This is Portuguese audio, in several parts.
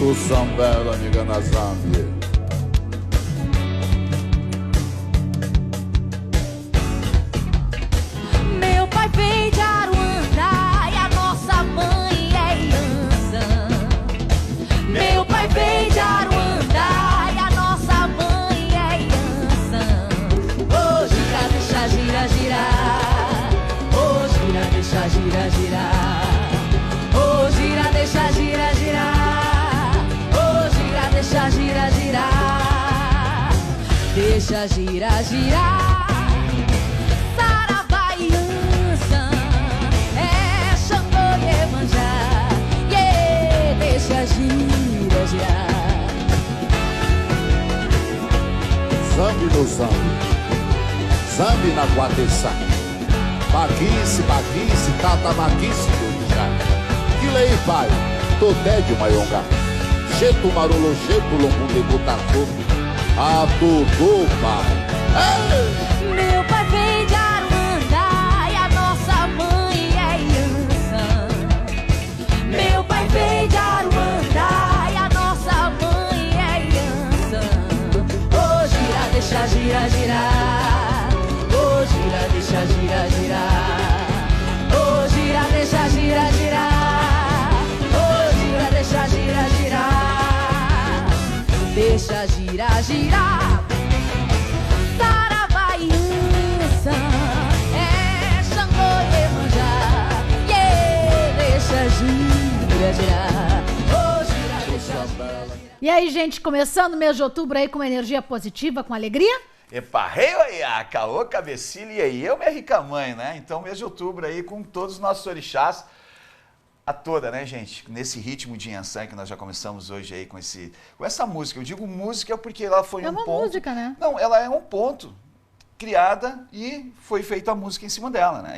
do Sambela, amiga na Zâmbia. Meu pai veio de Aruanda e a nossa mãe é Iança. Meu pai veio de Aruanda e a nossa mãe é Iança. Ô, gira, deixa, gira, girar. Ô, gira, deixa, gira, girar. Ô, gira, deixa, gira, girar. Ô, gira, deixa, gira, girar. Deixa, gira, girar. Saravaiança é Xangô Iemanjá. Yeah, deixa, gira, girar. Zambi no Zambi, Zambi na Guateçá, Baguice, baguice, tata baguice do já. Quilei pai, Todé de Maionga, Cheto Marolo, Cheto Lombo de Butatu, a Dudu pai. Meu pai veio de Aruanda e a nossa mãe é Iança. Meu pai veio de Aruanda e a nossa mãe é Iança. Ô, gira, deixa, gira, girar. Ô, gira, deixa, gira, girar. Ô, gira, deixa, gira, girar. Ô, gira, deixa, gira, girar. Deixa, gira, girar. Saravaiança é Xangô Iemanjá. Yeah, deixa, gira, girar. Ô, gira, deixa, gira, girar. E aí, gente, começando o mês de outubro aí com uma energia positiva, com alegria? Eparreio aí, a caô, cabecilha e aí, eu, minha rica mãe, né? Então, mês de outubro aí com todos os nossos orixás, a toda, né, gente? Nesse ritmo de Yansan que nós já começamos hoje aí com essa música. Eu digo música porque ela foi É um uma ponto... música, né? Não, ela é um ponto criada e foi feita a música em cima dela, né?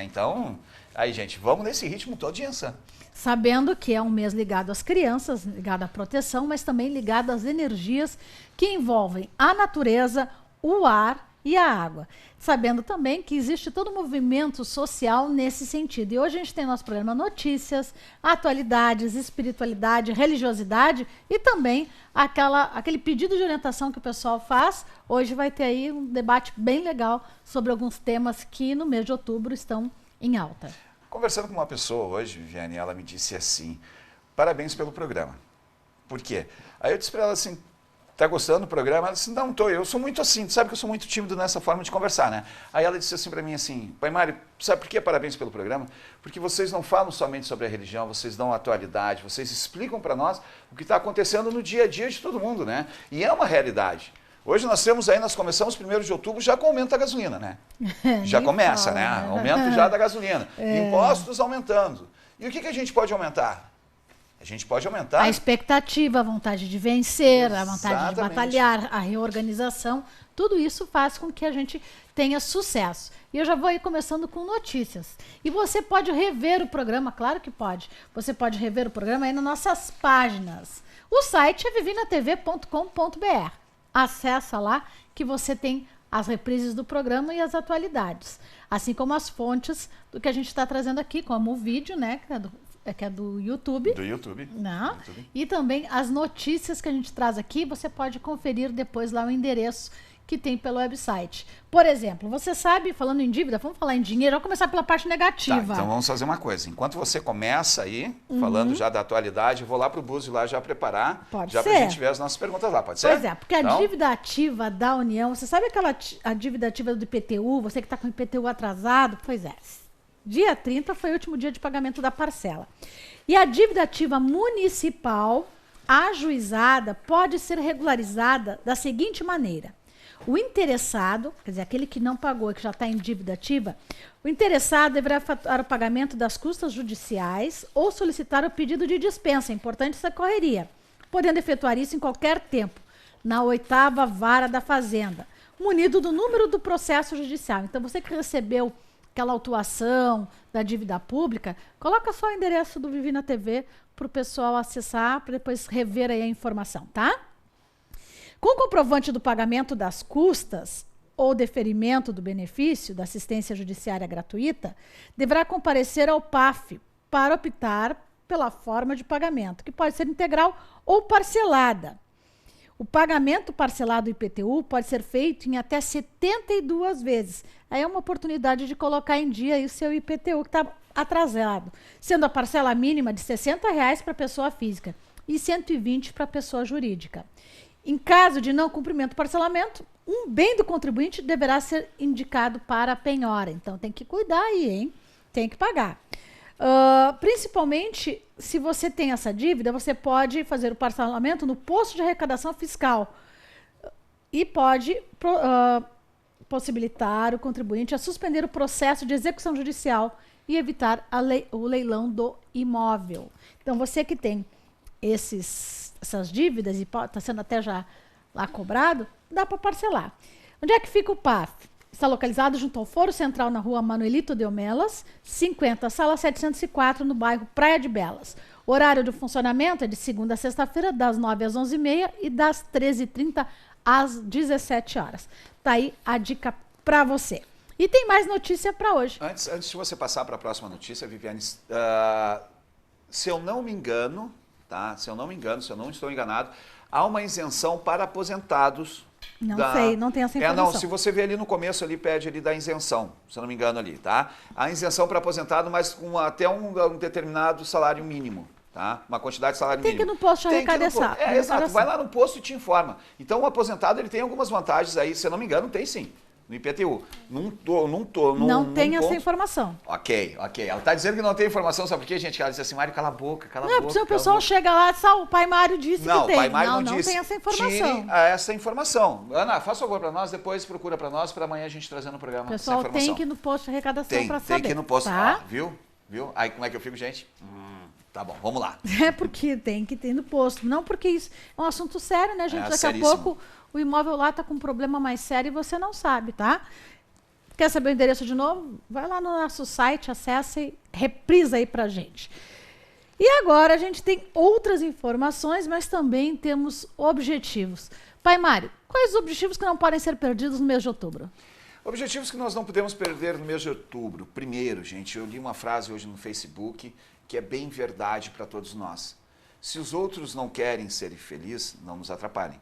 Então, aí, gente, vamos nesse ritmo todo de Yansan. Sabendo que é um mês ligado às crianças, ligado à proteção, mas também ligado às energias que envolvem a natureza, o ar e a água. Sabendo também que existe todo um movimento social nesse sentido. E hoje a gente tem no nosso programa notícias, atualidades, espiritualidade, religiosidade e também aquele pedido de orientação que o pessoal faz. Hoje vai ter aí um debate bem legal sobre alguns temas que no mês de outubro estão em alta. Conversando com uma pessoa hoje, Viviane, ela me disse assim, parabéns pelo programa. Por quê? Aí eu disse para ela assim, tá gostando do programa? Ela disse, não, eu sou muito assim, tu sabe que eu sou muito tímido nessa forma de conversar, né? Aí ela disse assim para mim assim, pai Mário, sabe por que parabéns pelo programa? Porque vocês não falam somente sobre a religião, vocês dão atualidade, vocês explicam para nós o que está acontecendo no dia a dia de todo mundo, né? E é uma realidade. Hoje nós temos aí, nós começamos 1º de outubro já com o aumento da gasolina, né? Já começa, né? Aumento já da gasolina. Impostos aumentando. E o que a gente pode aumentar? A gente pode aumentar... A expectativa, a vontade de vencer, Exatamente. A vontade de batalhar, a reorganização. Tudo isso faz com que a gente tenha sucesso. E eu já vou aí começando com notícias. E você pode rever o programa, claro que pode. Você pode rever o programa aí nas nossas páginas. O site é vivinatv.com.br. Acessa lá que você tem as reprises do programa e as atualidades. Assim como as fontes do que a gente está trazendo aqui, como o vídeo, né, que é do YouTube. Do YouTube. Não. E também as notícias que a gente traz aqui, você pode conferir depois lá o endereço que tem pelo website. Por exemplo, você sabe, falando em dívida, vamos falar em dinheiro, vamos começar pela parte negativa. Tá, então vamos fazer uma coisa. Enquanto você começa aí, falando já da atualidade, eu vou lá pro Búzio lá já preparar, Pode já ser. pra gente ver as nossas perguntas lá, pode ser? Pois é, porque Então, a dívida ativa da União, você sabe a dívida ativa do IPTU, você que está com o IPTU atrasado? Pois é, dia 30 foi o último dia de pagamento da parcela. E a dívida ativa municipal ajuizada pode ser regularizada da seguinte maneira. O interessado, quer dizer, aquele que não pagou e que já está em dívida ativa, o interessado deverá efetuar o pagamento das custas judiciais ou solicitar o pedido de dispensa, importante essa correria, podendo efetuar isso em qualquer tempo, na 8ª Vara da Fazenda, munido do número do processo judicial. Então, você que recebeu aquela autuação da dívida pública, coloca só o endereço do Vivi na TV para o pessoal acessar, para depois rever aí a informação, tá? Com o comprovante do pagamento das custas ou deferimento do benefício da assistência judiciária gratuita, deverá comparecer ao PAF para optar pela forma de pagamento, que pode ser integral ou parcelada. O pagamento parcelado do IPTU pode ser feito em até 72 vezes. Aí é uma oportunidade de colocar em dia aí o seu IPTU que está atrasado, sendo a parcela mínima de R$ 60 para pessoa física e 120 para pessoa jurídica. Em caso de não cumprimento do parcelamento, um bem do contribuinte deverá ser indicado para a penhora. Então, tem que cuidar aí, hein? Tem que pagar. Principalmente, se você tem essa dívida, você pode fazer o parcelamento no posto de arrecadação fiscal e pode possibilitar o contribuinte a suspender o processo de execução judicial e evitar o leilão do imóvel. Então, você que tem essas dívidas e está sendo até já lá cobrado, dá para parcelar. Onde é que fica o PAF? Está localizado junto ao Foro Central na rua Manuelito de Omelas, 50, sala 704, no bairro Praia de Belas. O horário de funcionamento é de segunda a sexta-feira, das 9 às 11h30 e das 13h30 às 17 horas. Tá aí a dica para você. E tem mais notícia para hoje. Antes de você passar para a próxima notícia, Viviane, se eu não me engano, tá? Se eu não estou enganado, há uma isenção para aposentados. Não sei, não tem essa informação. Se você ver ali no começo, ali pede ali da isenção, se eu não me engano ali, tá? A isenção para aposentado, mas com até um determinado salário mínimo, tá? Uma quantidade de salário mínimo. Tem que ir no posto arrecadação. Exato, vai lá no posto e te informa. Então o aposentado, ele tem algumas vantagens aí, se eu não me engano, tem sim. No IPTU. Não tem essa informação. Ok. Ela está dizendo que não tem informação, sabe por quê, gente? Ela disse assim, Mário, cala a boca, Não, porque o pessoal chega lá, o pai Mário disse que tem. O pai Mário não disse. Não tem essa informação. Tire essa informação. Ana, faça favor para nós, depois procura para nós, para amanhã a gente trazer no programa essa informação. O pessoal tem que ir no posto de arrecadação para saber. Tem que ir no posto. Tá? Viu? Aí como é que eu fico, gente? Tá bom, vamos lá. É porque tem que ter no posto. Não porque isso é um assunto sério, né, gente? Daqui seríssimo. a pouco o imóvel lá está com um problema mais sério e você não sabe, tá? Quer saber o endereço de novo? Vai lá no nosso site, acessa e reprisa aí pra gente. E agora a gente tem outras informações, mas também temos objetivos. Pai Mário, quais os objetivos que não podem ser perdidos no mês de outubro? Objetivos que nós não podemos perder no mês de outubro. Primeiro, gente, eu li uma frase hoje no Facebook que é bem verdade para todos nós. Se os outros não querem ser felizes, não nos atrapalhem.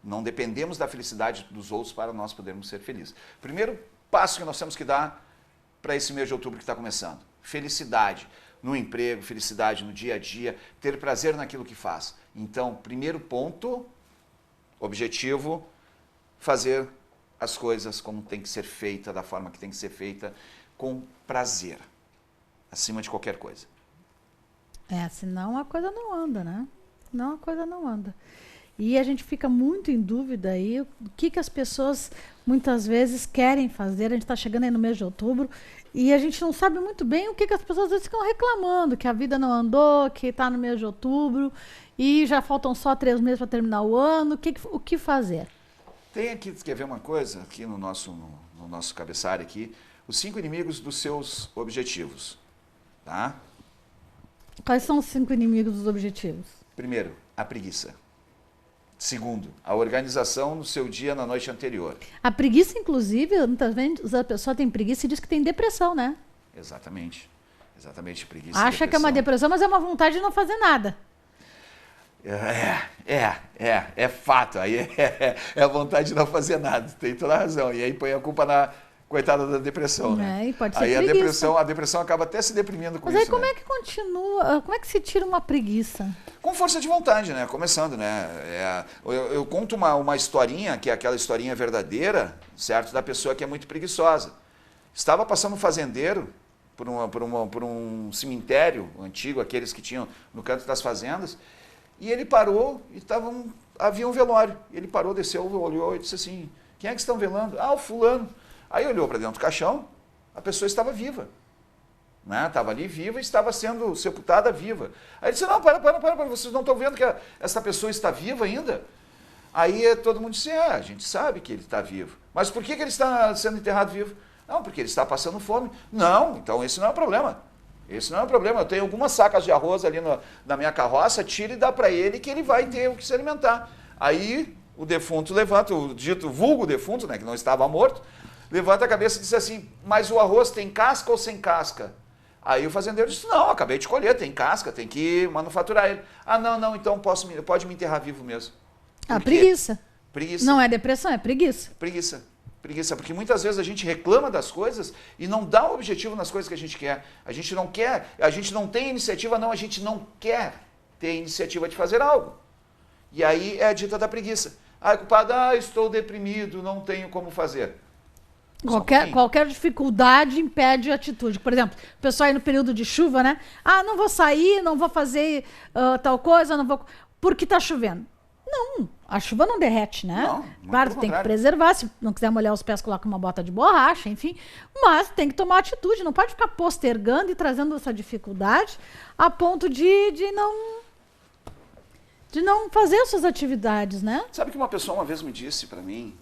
Não dependemos da felicidade dos outros para nós podermos ser felizes. Primeiro passo que nós temos que dar para esse mês de outubro que está começando. Felicidade no emprego, felicidade no dia a dia, ter prazer naquilo que faz. Então, primeiro ponto, objetivo, fazer as coisas como tem que ser feita, da forma que tem que ser feita, com prazer, acima de qualquer coisa. Senão a coisa não anda, né? Senão a coisa não anda. E a gente fica muito em dúvida aí o que as pessoas muitas vezes querem fazer. A gente está chegando aí no mês de outubro e a gente não sabe muito bem o que as pessoas às vezes ficam reclamando, que a vida não andou, que está no mês de outubro e já faltam só 3 meses para terminar o ano. O que fazer? Tem aqui, quer ver uma coisa? Aqui no nosso cabeçalho aqui, os 5 inimigos dos seus objetivos. Tá? Quais são os 5 inimigos dos objetivos? Primeiro, a preguiça. Segundo, a organização no seu dia na noite anterior. A preguiça, inclusive, muitas vezes a pessoa tem preguiça e diz que tem depressão, né? Exatamente, preguiça. Acha que é uma depressão, mas é uma vontade de não fazer nada. É fato, aí é a vontade de não fazer nada, tem toda a razão. E aí põe a culpa na coitada da depressão, né? E pode ser aí preguiça. a depressão acaba até se deprimindo com mas isso. Mas aí como né? é que continua, como é que se tira uma preguiça? Com força de vontade, né? Começando, né? Eu conto uma historinha, que é aquela historinha verdadeira, certo? Da pessoa que é muito preguiçosa. Estava passando um fazendeiro por um cemitério antigo, aqueles que tinham no canto das fazendas, e ele parou e havia um velório. Ele parou, desceu, olhou e disse assim, quem é que estão velando? Ah, o fulano. Aí olhou para dentro do caixão, a pessoa estava viva. Né? Estava ali viva e estava sendo sepultada viva. Aí ele disse, não, para, vocês não estão vendo que essa pessoa está viva ainda? Aí todo mundo disse, a gente sabe que ele está vivo. Mas por que ele está sendo enterrado vivo? Não, porque ele está passando fome. Não, então esse não é o problema. Esse não é o problema. Eu tenho algumas sacas de arroz ali na minha carroça, tira e dá para ele que ele vai ter o que se alimentar. Aí o defunto levanta, o dito vulgo defunto, né, que não estava morto, levanta a cabeça e diz assim, mas o arroz tem casca ou sem casca? Aí o fazendeiro disse, não, acabei de colher, tem casca, tem que manufaturar ele. Ah, não, então pode me enterrar vivo mesmo. Ah, Por quê? preguiça. Preguiça. Não é depressão, é preguiça. Preguiça, porque muitas vezes a gente reclama das coisas e não dá o objetivo nas coisas que a gente quer. A gente não quer, a gente não tem iniciativa, não, a gente não quer ter iniciativa de fazer algo. E aí é a dita da preguiça. Ah, culpado, estou deprimido, não tenho como fazer. Qualquer dificuldade impede a atitude. Por exemplo, o pessoal aí no período de chuva, né? Ah, não vou sair, não vou fazer tal coisa, não vou... Porque tá chovendo. Não, a chuva não derrete, né? Não, claro, tem que preservar. Se não quiser molhar os pés, coloca uma bota de borracha, enfim. Mas tem que tomar atitude. Não pode ficar postergando e trazendo essa dificuldade a ponto de não fazer as suas atividades, né? Sabe que uma pessoa uma vez me disse para mim,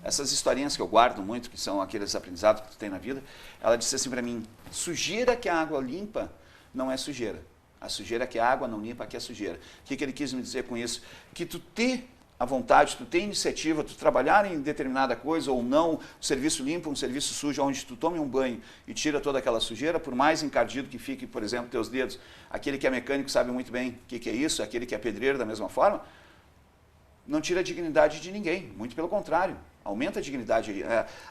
essas historinhas que eu guardo muito, que são aqueles aprendizados que tu tem na vida, ela disse assim para mim, sujeira que a água limpa não é sujeira. A sujeira que a água não limpa, que é sujeira. O que ele quis me dizer com isso? Que tu ter a vontade, tu ter iniciativa, tu trabalhar em determinada coisa ou não, um serviço limpo, um serviço sujo, onde tu tome um banho e tira toda aquela sujeira, por mais encardido que fique, por exemplo, teus dedos, aquele que é mecânico sabe muito bem o que é isso, aquele que é pedreiro da mesma forma, não tira a dignidade de ninguém, muito pelo contrário, aumenta a dignidade.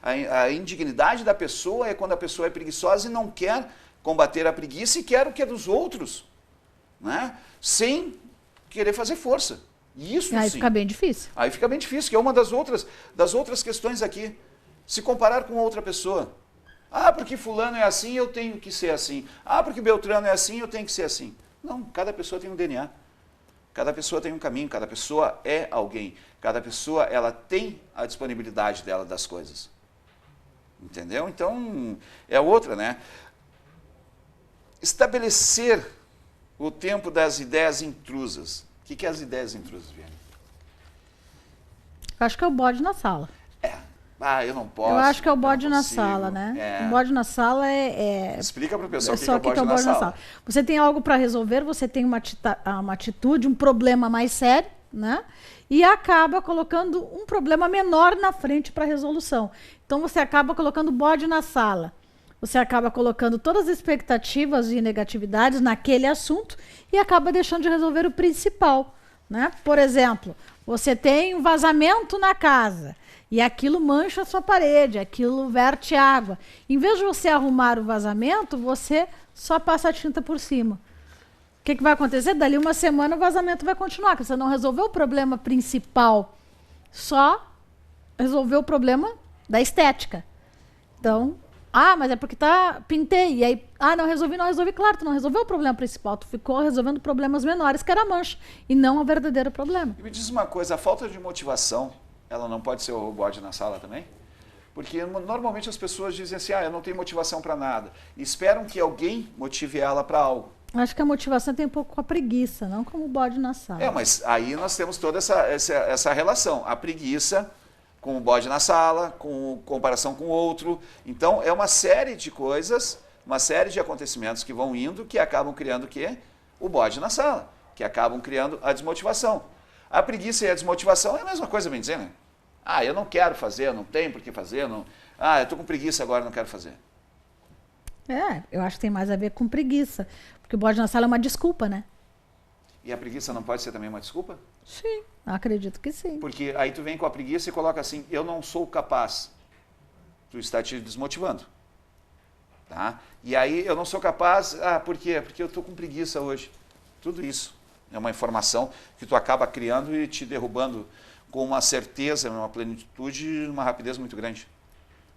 A indignidade da pessoa é quando a pessoa é preguiçosa e não quer combater a preguiça e quer o que é dos outros, né? Sem querer fazer força. Isso Aí sim. fica bem difícil. Aí fica bem difícil, que é uma das outras questões aqui. Se comparar com outra pessoa. Ah, porque fulano é assim, eu tenho que ser assim. Ah, porque Beltrano é assim, eu tenho que ser assim. Não, cada pessoa tem um DNA. Cada pessoa tem um caminho, cada pessoa é alguém. Cada pessoa, ela tem a disponibilidade dela das coisas. Entendeu? Então, é outra, né? Estabelecer o tempo das ideias intrusas. O que é as ideias intrusas, Vianney? Eu acho que é o bode na sala. Eu não posso. Eu acho que é o bode eu não na consigo. sala, né? O bode na sala é... Explica para o pessoal o que Só é o bode na sala. Você tem algo para resolver, você tem uma atitude, um problema mais sério, né? E acaba colocando um problema menor na frente para resolução. Então você acaba colocando o bode na sala. Você acaba colocando todas as expectativas e negatividades naquele assunto e acaba deixando de resolver o principal, né? Por exemplo, você tem um vazamento na casa e aquilo mancha a sua parede, aquilo verte água. Em vez de você arrumar o vazamento, você só passa a tinta por cima. O que vai acontecer? Dali uma semana o vazamento vai continuar, porque você não resolveu o problema principal, só resolveu o problema da estética. Então... mas é porque pintei. E aí, não resolvi. Claro, tu não resolveu o problema principal. Tu ficou resolvendo problemas menores, que era a mancha, e não o verdadeiro problema. E me diz uma coisa, a falta de motivação, ela não pode ser o bode na sala também? Porque normalmente as pessoas dizem assim, eu não tenho motivação para nada. E esperam que alguém motive ela para algo. Acho que a motivação tem um pouco com a preguiça, não como o bode na sala. Mas aí nós temos toda essa relação. A preguiça... com o bode na sala, com comparação com o outro. Então, é uma série de coisas, uma série de acontecimentos que vão indo, que acabam criando o quê? O bode na sala, que acabam criando a desmotivação. A preguiça e a desmotivação é a mesma coisa, bem dizer, né? Eu não quero fazer, eu não tenho por que fazer, eu estou com preguiça agora, não quero fazer. Eu acho que tem mais a ver com preguiça, porque o bode na sala é uma desculpa, né? E a preguiça não pode ser também uma desculpa? Sim, acredito que sim. Porque aí tu vem com a preguiça e coloca assim, eu não sou capaz. Tu está te desmotivando. Tá? E aí eu não sou capaz, por quê? Porque eu estou com preguiça hoje. Tudo isso é uma informação que tu acaba criando e te derrubando com uma certeza, uma plenitude, uma rapidez muito grande.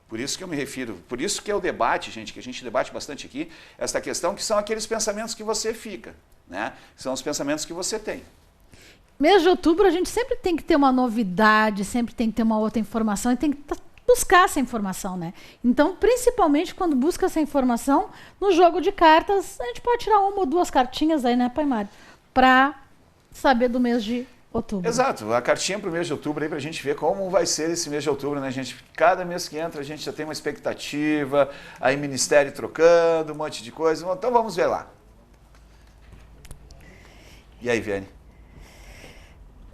Por isso que eu me refiro, por isso que é o debate, gente, que a gente debate bastante aqui, esta questão que são aqueles pensamentos que você fica, né? São os pensamentos que você tem. Mês de outubro a gente sempre tem que ter uma novidade, sempre tem que ter uma outra informação e tem que buscar essa informação, né? Então, principalmente quando busca essa informação, no jogo de cartas, a gente pode tirar uma ou duas cartinhas aí, né, Pai Mário? Para saber do mês de outubro. Exato, a cartinha para o mês de outubro aí para a gente ver como vai ser esse mês de outubro, né, gente? Cada mês que entra a gente já tem uma expectativa, aí ministério trocando, um monte de coisa. Então vamos ver lá. E aí, Vianney?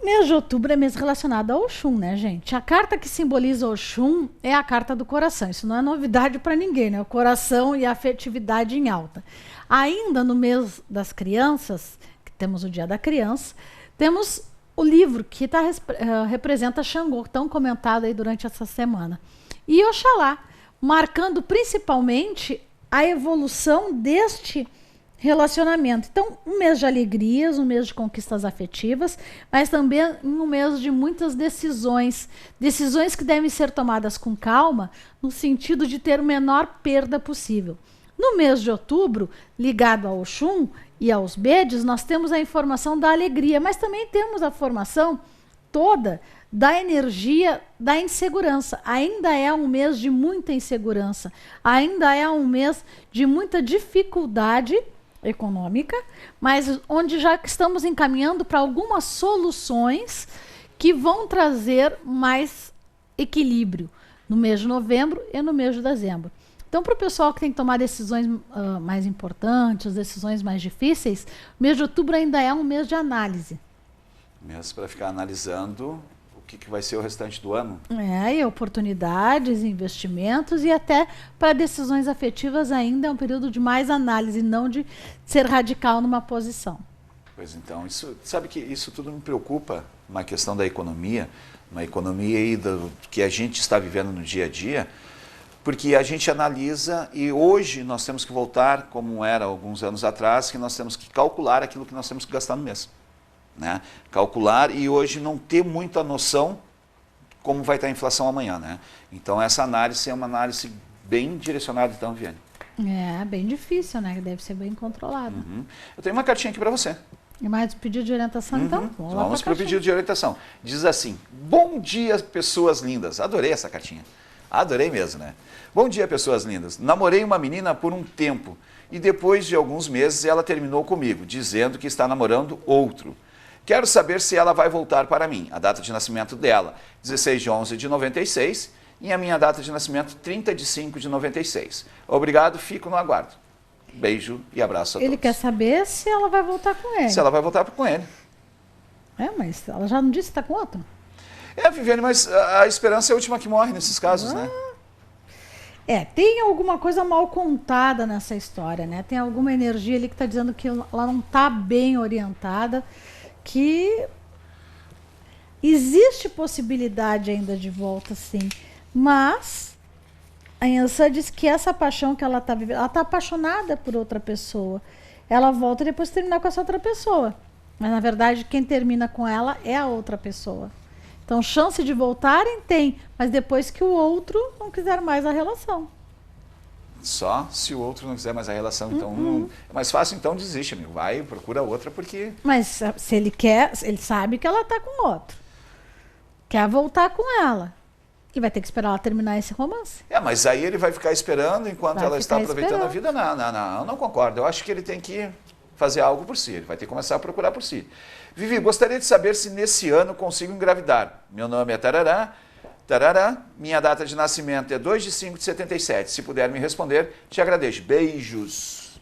Mês de outubro é mês relacionado ao Oxum, né, gente? A carta que simboliza o Oxum é a carta do coração. Isso não é novidade para ninguém, né? O coração e a afetividade em alta. Ainda no mês das crianças, que temos o Dia da Criança, temos o livro que representa Xangô, tão comentado aí durante essa semana. E Oxalá, marcando principalmente a evolução deste relacionamento. Então, um mês de alegrias, um mês de conquistas afetivas, mas também um mês de muitas decisões. Decisões que devem ser tomadas com calma, no sentido de ter a menor perda possível. No mês de outubro, ligado ao Oxum e aos Bedes, nós temos a informação da alegria, mas também temos a formação toda da energia da insegurança. Ainda é um mês de muita insegurança, ainda é um mês de muita dificuldade econômica, mas onde já estamos encaminhando para algumas soluções que vão trazer mais equilíbrio no mês de novembro e no mês de dezembro. Então, para o pessoal que tem que tomar decisões mais importantes, decisões mais difíceis, o mês de outubro ainda é um mês de análise. Mês para ficar analisando o que vai ser o restante do ano. E oportunidades, investimentos e até para decisões afetivas ainda é um período de mais análise, não de ser radical numa posição. Pois então, sabe que isso tudo me preocupa, uma questão da economia, uma economia aí do que a gente está vivendo no dia a dia, porque a gente analisa e hoje nós temos que voltar, como era alguns anos atrás, que nós temos que calcular aquilo que nós temos que gastar no mês. Né? Calcular e hoje não ter muita noção como vai estar a inflação amanhã, né? Então essa análise é uma análise bem direcionada, então, Viane. É, bem difícil, né? Deve ser bem controlado. Eu tenho uma cartinha aqui para você. E mais pedido de orientação, então? Vamos para o pedido de orientação. Diz assim: bom dia, pessoas lindas. Adorei essa cartinha. Adorei mesmo, né? Bom dia, pessoas lindas. Namorei uma menina por um tempo e depois de alguns meses ela terminou comigo, dizendo que está namorando outro. Quero saber se ela vai voltar para mim. A data de nascimento dela, 16 de 11 de 96, e a minha data de nascimento, 30 de 5 de 96. Obrigado, fico no aguardo. Beijo e abraço a todos. Ele quer saber se ela vai voltar com ele. Se ela vai voltar com ele. Mas ela já não disse que está com outro? Viviane, mas a esperança é a última que morre nesses casos, né? Tem alguma coisa mal contada nessa história, né? Tem alguma energia ali que está dizendo que ela não está bem orientada, que existe possibilidade ainda de volta, sim. Mas a Yansan diz que essa paixão que ela está vivendo, ela está apaixonada por outra pessoa. Ela volta e depois terminar com essa outra pessoa. Mas, na verdade, quem termina com ela é a outra pessoa. Então, chance de voltarem tem, mas depois que o outro não quiser mais a relação. Só se o outro não quiser mais a relação. Então, é mais fácil, então desiste, amigo. Vai, procura outra, porque... Mas se ele quer, ele sabe que ela está com outro. Quer voltar com ela. Ele vai ter que esperar ela terminar esse romance. Mas aí ele vai ficar esperando enquanto ela está aproveitando a vida? Não, eu não concordo. Eu acho que ele tem que fazer algo por si. Ele vai ter que começar a procurar por si. Vivi, gostaria de saber se nesse ano consigo engravidar. Meu nome é Tarará. Minha data de nascimento é 2 de 5 de 77. Se puder me responder, te agradeço. Beijos.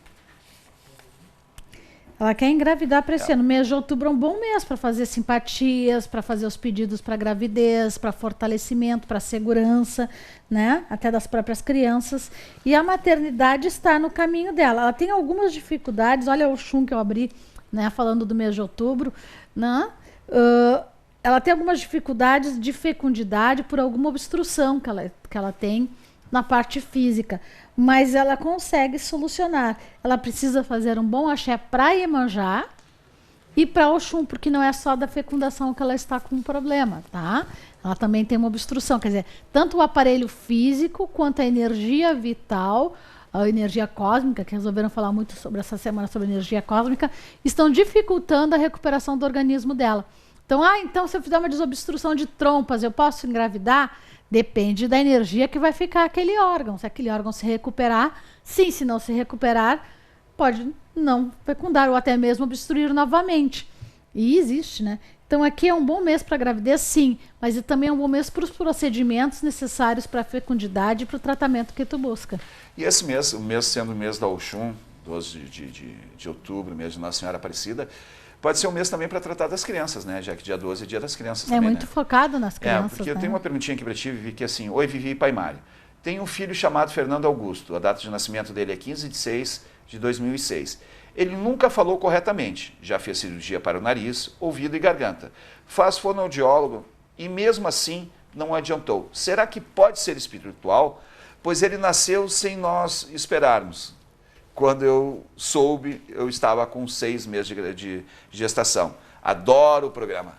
Ela quer engravidar para esse ano. Mês de outubro é um bom mês para fazer simpatias, para fazer os pedidos para gravidez, para fortalecimento, para segurança, né? Até das próprias crianças. E a maternidade está no caminho dela. Ela tem algumas dificuldades. Olha o chum que eu abri, né? Falando do mês de outubro, né? Ela tem algumas dificuldades de fecundidade por alguma obstrução que ela tem na parte física, mas ela consegue solucionar. Ela precisa fazer um bom axé para Iemanjá e para Oxum, porque não é só da fecundação que ela está com um problema, tá? Ela também tem uma obstrução, quer dizer, tanto o aparelho físico quanto a energia vital, a energia cósmica, que resolveram falar muito sobre essa semana sobre energia cósmica, estão dificultando a recuperação do organismo dela. Então, então se eu fizer uma desobstrução de trompas, eu posso engravidar? Depende da energia que vai ficar aquele órgão. Se aquele órgão se recuperar, sim. Se não se recuperar, pode não fecundar ou até mesmo obstruir novamente. E existe, né? Então, aqui é um bom mês para gravidez, sim. Mas também é um bom mês para os procedimentos necessários para a fecundidade e para o tratamento que tu busca. E esse mês, o mês sendo o mês da Oxum, 12 de outubro, mês de Nossa Senhora Aparecida, pode ser um mês também para tratar das crianças, né? Já que dia 12 é dia das crianças também, muito né? focado nas crianças, porque eu né? tenho uma perguntinha aqui para ti, Vivi, que é assim: oi, Vivi e Pai Mário. Tenho um filho chamado Fernando Augusto, a data de nascimento dele é 15 de 6 de 2006. Ele nunca falou corretamente, já fez cirurgia para o nariz, ouvido e garganta. Faz fonoaudiólogo e mesmo assim não adiantou. Será que pode ser espiritual? Pois ele nasceu sem nós esperarmos. Quando eu soube, eu estava com 6 meses de gestação. Adoro o programa.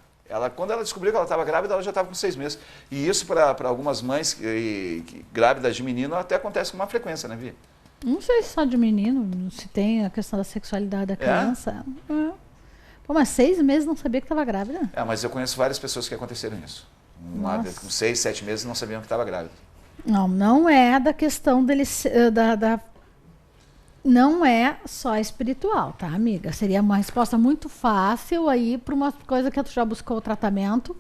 Quando ela descobriu que ela estava grávida, ela já estava com 6 meses. E isso para algumas mães grávidas de menino até acontece com uma frequência, né, Vi? Não sei se só de menino, se tem a questão da sexualidade da criança. Pô, mas 6 meses não sabia que estava grávida? Mas eu conheço várias pessoas que aconteceram isso. Com 6, 7 meses não sabiam que estava grávida. Não é da questão dele, não é só espiritual, tá, amiga? Seria uma resposta muito fácil aí para uma coisa que tu já buscou o tratamento.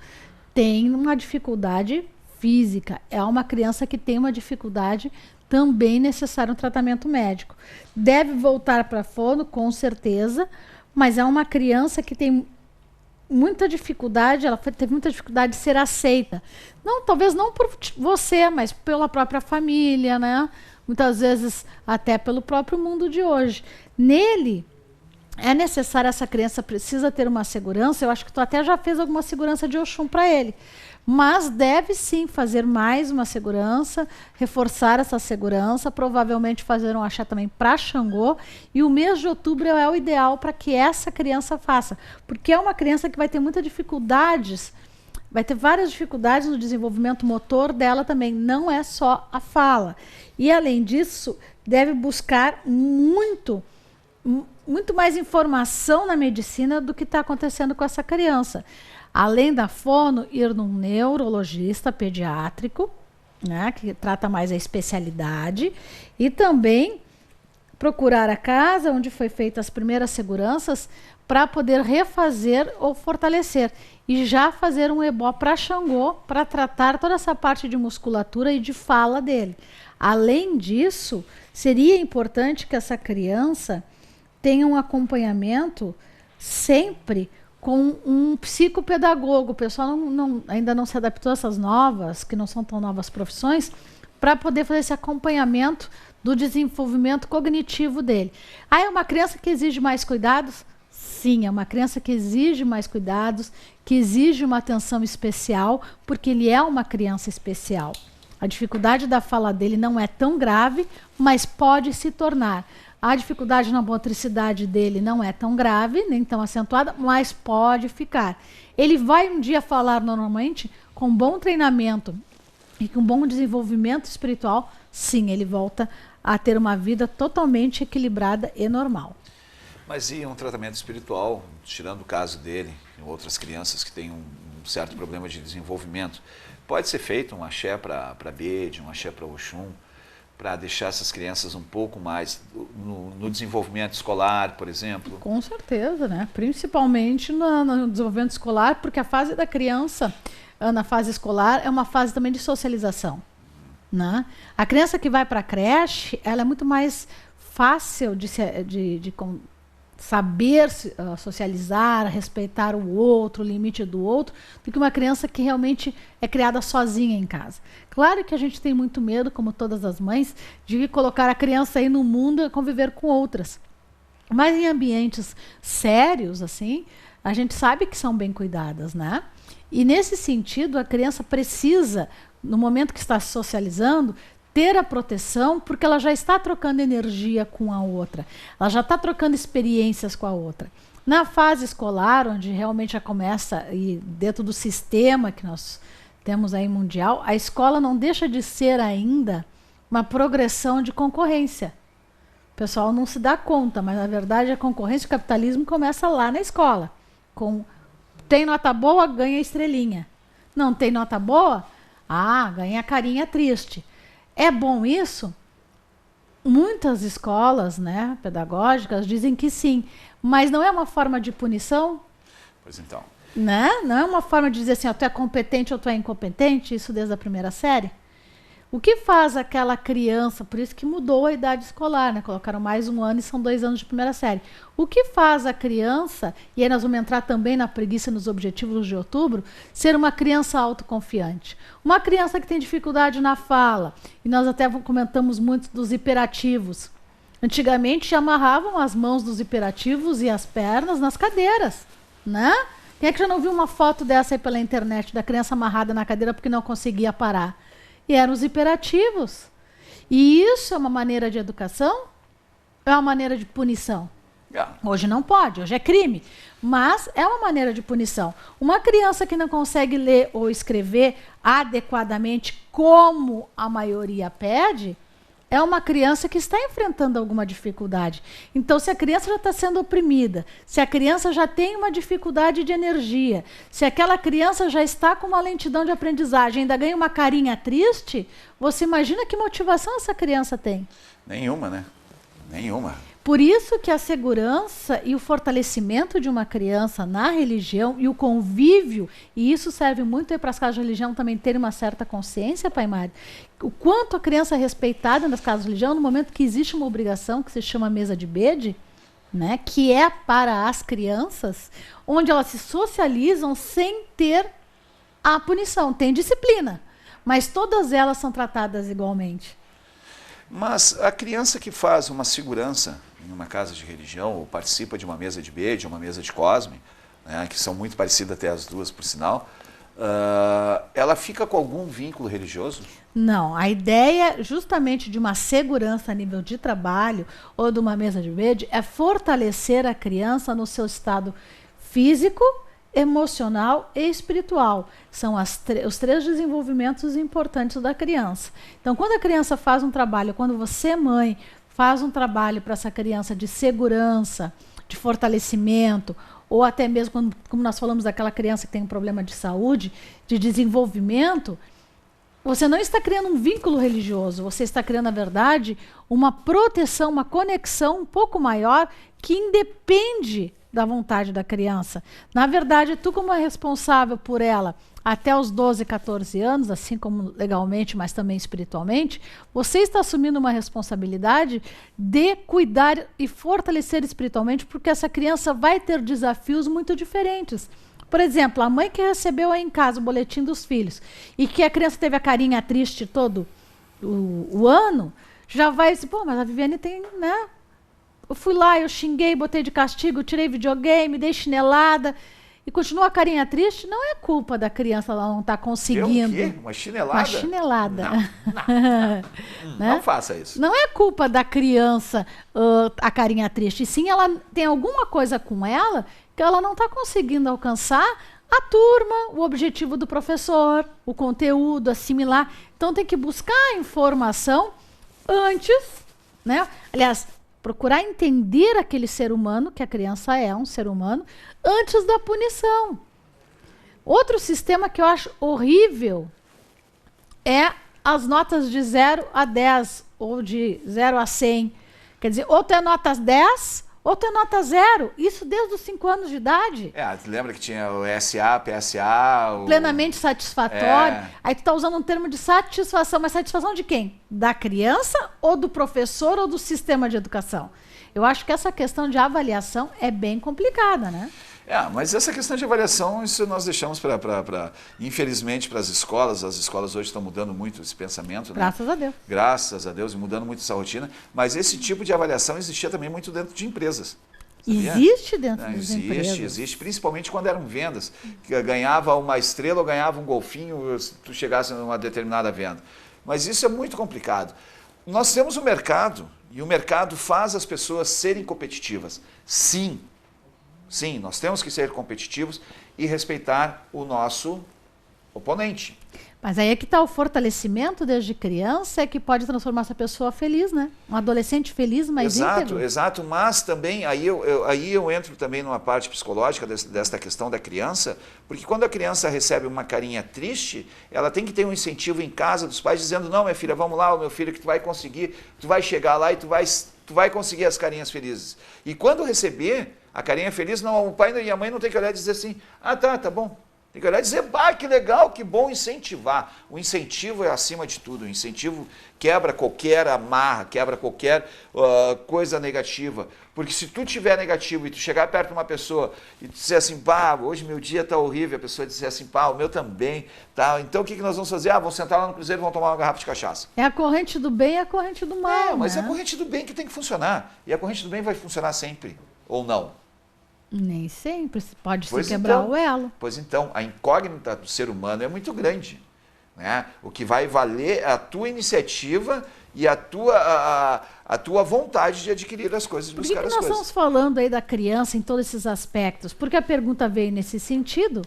Tem uma dificuldade física. É uma criança que tem uma dificuldade também necessário um tratamento médico. Deve voltar para fono, com certeza, mas é uma criança que tem muita dificuldade, ela teve muita dificuldade de ser aceita. Não, talvez não por você, mas pela própria família, né? Muitas vezes até pelo próprio mundo de hoje. Nele, é necessário, essa criança precisa ter uma segurança. Eu acho que tu até já fez alguma segurança de Oxum para ele. Mas deve sim fazer mais uma segurança, reforçar essa segurança, provavelmente fazer um axé também para Xangô. E o mês de outubro é o ideal para que essa criança faça. Porque é uma criança que vai ter muitas dificuldades, vai ter várias dificuldades no desenvolvimento motor dela também. Não é só a fala. E além disso, deve buscar muito mais informação na medicina do que está acontecendo com essa criança. Além da fono, ir num neurologista pediátrico, né, que trata mais a especialidade, e também procurar a casa onde foi feita as primeiras seguranças para poder refazer ou fortalecer. E já fazer um ebó para Xangô, para tratar toda essa parte de musculatura e de fala dele. Além disso, seria importante que essa criança tenha um acompanhamento sempre com um psicopedagogo. O pessoal ainda não se adaptou a essas novas, que não são tão novas profissões, para poder fazer esse acompanhamento do desenvolvimento cognitivo dele. É uma criança que exige mais cuidados? Sim, é uma criança que exige mais cuidados, que exige uma atenção especial, porque ele é uma criança especial. A dificuldade da fala dele não é tão grave, mas pode se tornar. A dificuldade na motricidade dele não é tão grave, nem tão acentuada, mas pode ficar. Ele vai um dia falar normalmente, com bom treinamento e com bom desenvolvimento espiritual, sim, ele volta a ter uma vida totalmente equilibrada e normal. Mas e um tratamento espiritual, tirando o caso dele e outras crianças que têm um certo problema de desenvolvimento, pode ser feito um axé para Bede, um axé para Oxum, para deixar essas crianças um pouco mais no desenvolvimento escolar, por exemplo? Com certeza, né? Principalmente no desenvolvimento escolar, porque a fase da criança, na fase escolar, é uma fase também de socialização, né? A criança que vai para a creche, ela é muito mais fácil de saber socializar, respeitar o outro, o limite do outro, do que uma criança que realmente é criada sozinha em casa. Claro que a gente tem muito medo, como todas as mães, de colocar a criança aí no mundo e conviver com outras. Mas em ambientes sérios, assim, a gente sabe que são bem cuidadas, né? E nesse sentido, a criança precisa, no momento que está se socializando, ter a proteção, porque ela já está trocando energia com a outra. Ela já está trocando experiências com a outra. Na fase escolar, onde realmente já começa, e dentro do sistema que nós temos aí mundial, a escola não deixa de ser ainda uma progressão de concorrência. O pessoal não se dá conta, mas na verdade a concorrência e o capitalismo começa lá na escola. Tem nota boa, ganha estrelinha. Não tem nota boa? Ganha carinha triste. É bom isso? Muitas escolas, né, pedagógicas dizem que sim, mas não é uma forma de punição? Pois então. Né? Não é uma forma de dizer assim, tu é competente ou tu é incompetente, isso desde a primeira série? O que faz aquela criança, por isso que mudou a idade escolar, né? Colocaram mais 1 ano e são 2 anos de primeira série. O que faz a criança, e aí nós vamos entrar também na preguiça e nos objetivos de outubro, ser uma criança autoconfiante? Uma criança que tem dificuldade na fala, e nós até comentamos muito dos hiperativos. Antigamente amarravam as mãos dos hiperativos e as pernas nas cadeiras, né? Quem é que já não viu uma foto dessa aí pela internet, da criança amarrada na cadeira porque não conseguia parar? E eram os hiperativos. E isso é uma maneira de educação? É uma maneira de punição? Hoje não pode, hoje é crime. Mas é uma maneira de punição. Uma criança que não consegue ler ou escrever adequadamente como a maioria pede, é uma criança que está enfrentando alguma dificuldade. Então, se a criança já está sendo oprimida, se a criança já tem uma dificuldade de energia, se aquela criança já está com uma lentidão de aprendizagem, ainda ganha uma carinha triste, você imagina que motivação essa criança tem? Nenhuma, né? Nenhuma. Por isso que a segurança e o fortalecimento de uma criança na religião e o convívio, e isso serve muito para as casas de religião também terem uma certa consciência, Pai Mário, o quanto a criança é respeitada nas casas de religião no momento que existe uma obrigação que se chama mesa de bede, né, que é para as crianças, onde elas se socializam sem ter a punição, tem disciplina, mas todas elas são tratadas igualmente. Mas a criança que faz uma segurança em uma casa de religião, ou participa de uma mesa de bede, uma mesa de cosme, né, que são muito parecidas até as duas, por sinal, ela fica com algum vínculo religioso? Não, a ideia justamente de uma segurança a nível de trabalho ou de uma mesa de bede é fortalecer a criança no seu estado físico, emocional e espiritual. São os 3 desenvolvimentos importantes da criança. Então, quando a criança faz um trabalho, quando você, mãe, faz um trabalho para essa criança de segurança, de fortalecimento, ou até mesmo, como nós falamos daquela criança que tem um problema de saúde, de desenvolvimento, você não está criando um vínculo religioso, você está criando, na verdade, uma proteção, uma conexão um pouco maior que independe da vontade da criança. Na verdade, tu como é responsável por ela até os 12, 14 anos, assim como legalmente, mas também espiritualmente, você está assumindo uma responsabilidade de cuidar e fortalecer espiritualmente, porque essa criança vai ter desafios muito diferentes. Por exemplo, a mãe que recebeu aí em casa o boletim dos filhos e que a criança teve a carinha triste todo o ano, já vai dizer, pô, mas a Viviane tem, né? Eu fui lá, eu xinguei, botei de castigo, tirei videogame, dei chinelada e continua a carinha triste. Não é culpa da criança, ela não está conseguindo. Deu o quê? Uma chinelada? Uma chinelada. Não, né? Não faça isso. Não é culpa da criança a carinha triste. Sim, ela tem alguma coisa com ela que ela não está conseguindo alcançar a turma, o objetivo do professor, o conteúdo, assimilar. Então tem que buscar a informação antes, né? Aliás, procurar entender aquele ser humano, que a criança é um ser humano, antes da punição. Outro sistema que eu acho horrível é as notas de 0 a 10, ou de 0 a 100. Quer dizer, ou tu é nota 10, ou tu é nota 0. Isso desde os 5 anos de idade. Lembra que tinha o SA, PSA... Plenamente satisfatório. Aí tu tá usando um termo de satisfação, mas satisfação de quem? Da criança, ou do professor, ou do sistema de educação? Eu acho que essa questão de avaliação é bem complicada, né? Mas essa questão de avaliação, isso nós deixamos infelizmente, para as escolas. As escolas hoje estão mudando muito esse pensamento. Graças a Deus. Graças a Deus, e mudando muito essa rotina. Mas esse tipo de avaliação existia também muito dentro de empresas. Sabia? Existe dentro das empresas. Existe, principalmente quando eram vendas. Que ganhava uma estrela ou ganhava um golfinho se tu chegasse numa determinada venda. Mas isso é muito complicado. Nós temos o mercado, e o mercado faz as pessoas serem competitivas. Sim, nós temos que ser competitivos e respeitar o nosso oponente. Mas aí é que está o fortalecimento desde criança, é que pode transformar essa pessoa feliz, né? Um adolescente feliz, mas íntegro. Exato, mas também, aí eu entro também numa parte psicológica desta questão da criança, porque quando a criança recebe uma carinha triste, ela tem que ter um incentivo em casa dos pais dizendo, não, minha filha, vamos lá, meu filho, que tu vai conseguir, tu vai chegar lá e tu vai conseguir as carinhas felizes. E quando receber a carinha feliz, não, o pai e a mãe não tem que olhar e dizer assim, tá bom, Tem que olhar e dizer, bah, que legal, que bom, incentivar. O incentivo é acima de tudo. O incentivo quebra qualquer amarra, quebra qualquer coisa negativa. Porque se tu tiver negativo e tu chegar perto de uma pessoa e dizer assim, pá, hoje meu dia tá horrível, a pessoa dizer assim, pá, o meu também, tá? Então o que nós vamos fazer? Ah, vamos sentar lá no cruzeiro e vamos tomar uma garrafa de cachaça. É a corrente do bem e a corrente do mal, Mas né? é a corrente do bem que tem que funcionar. E a corrente do bem vai funcionar sempre, ou não? Nem sempre, pode Pois se quebrar então, o elo. Pois então, a incógnita do ser humano é muito grande. Né? O que vai valer é a tua iniciativa e a tua vontade de adquirir as coisas, Por buscar que as nós coisas. estamos falando aí da criança em todos esses aspectos? Porque a pergunta veio nesse sentido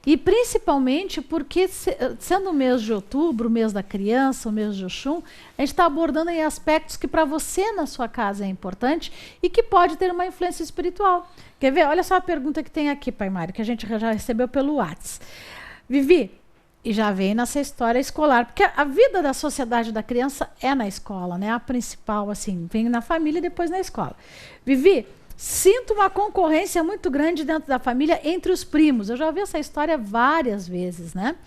e principalmente porque, sendo o mês de outubro, o mês da criança, o mês de Oxum, a gente está abordando aí aspectos que para você na sua casa é importante e que pode ter uma influência espiritual. Quer ver? Olha só a pergunta que tem aqui, Pai Mário, que a gente já recebeu pelo WhatsApp. Vivi, e já vem nessa história escolar, porque a vida da sociedade da criança é na escola, né? A principal, assim, vem na família e depois na escola. Vivi, sinto uma concorrência muito grande dentro da família entre os primos. Eu já vi essa história várias vezes, né?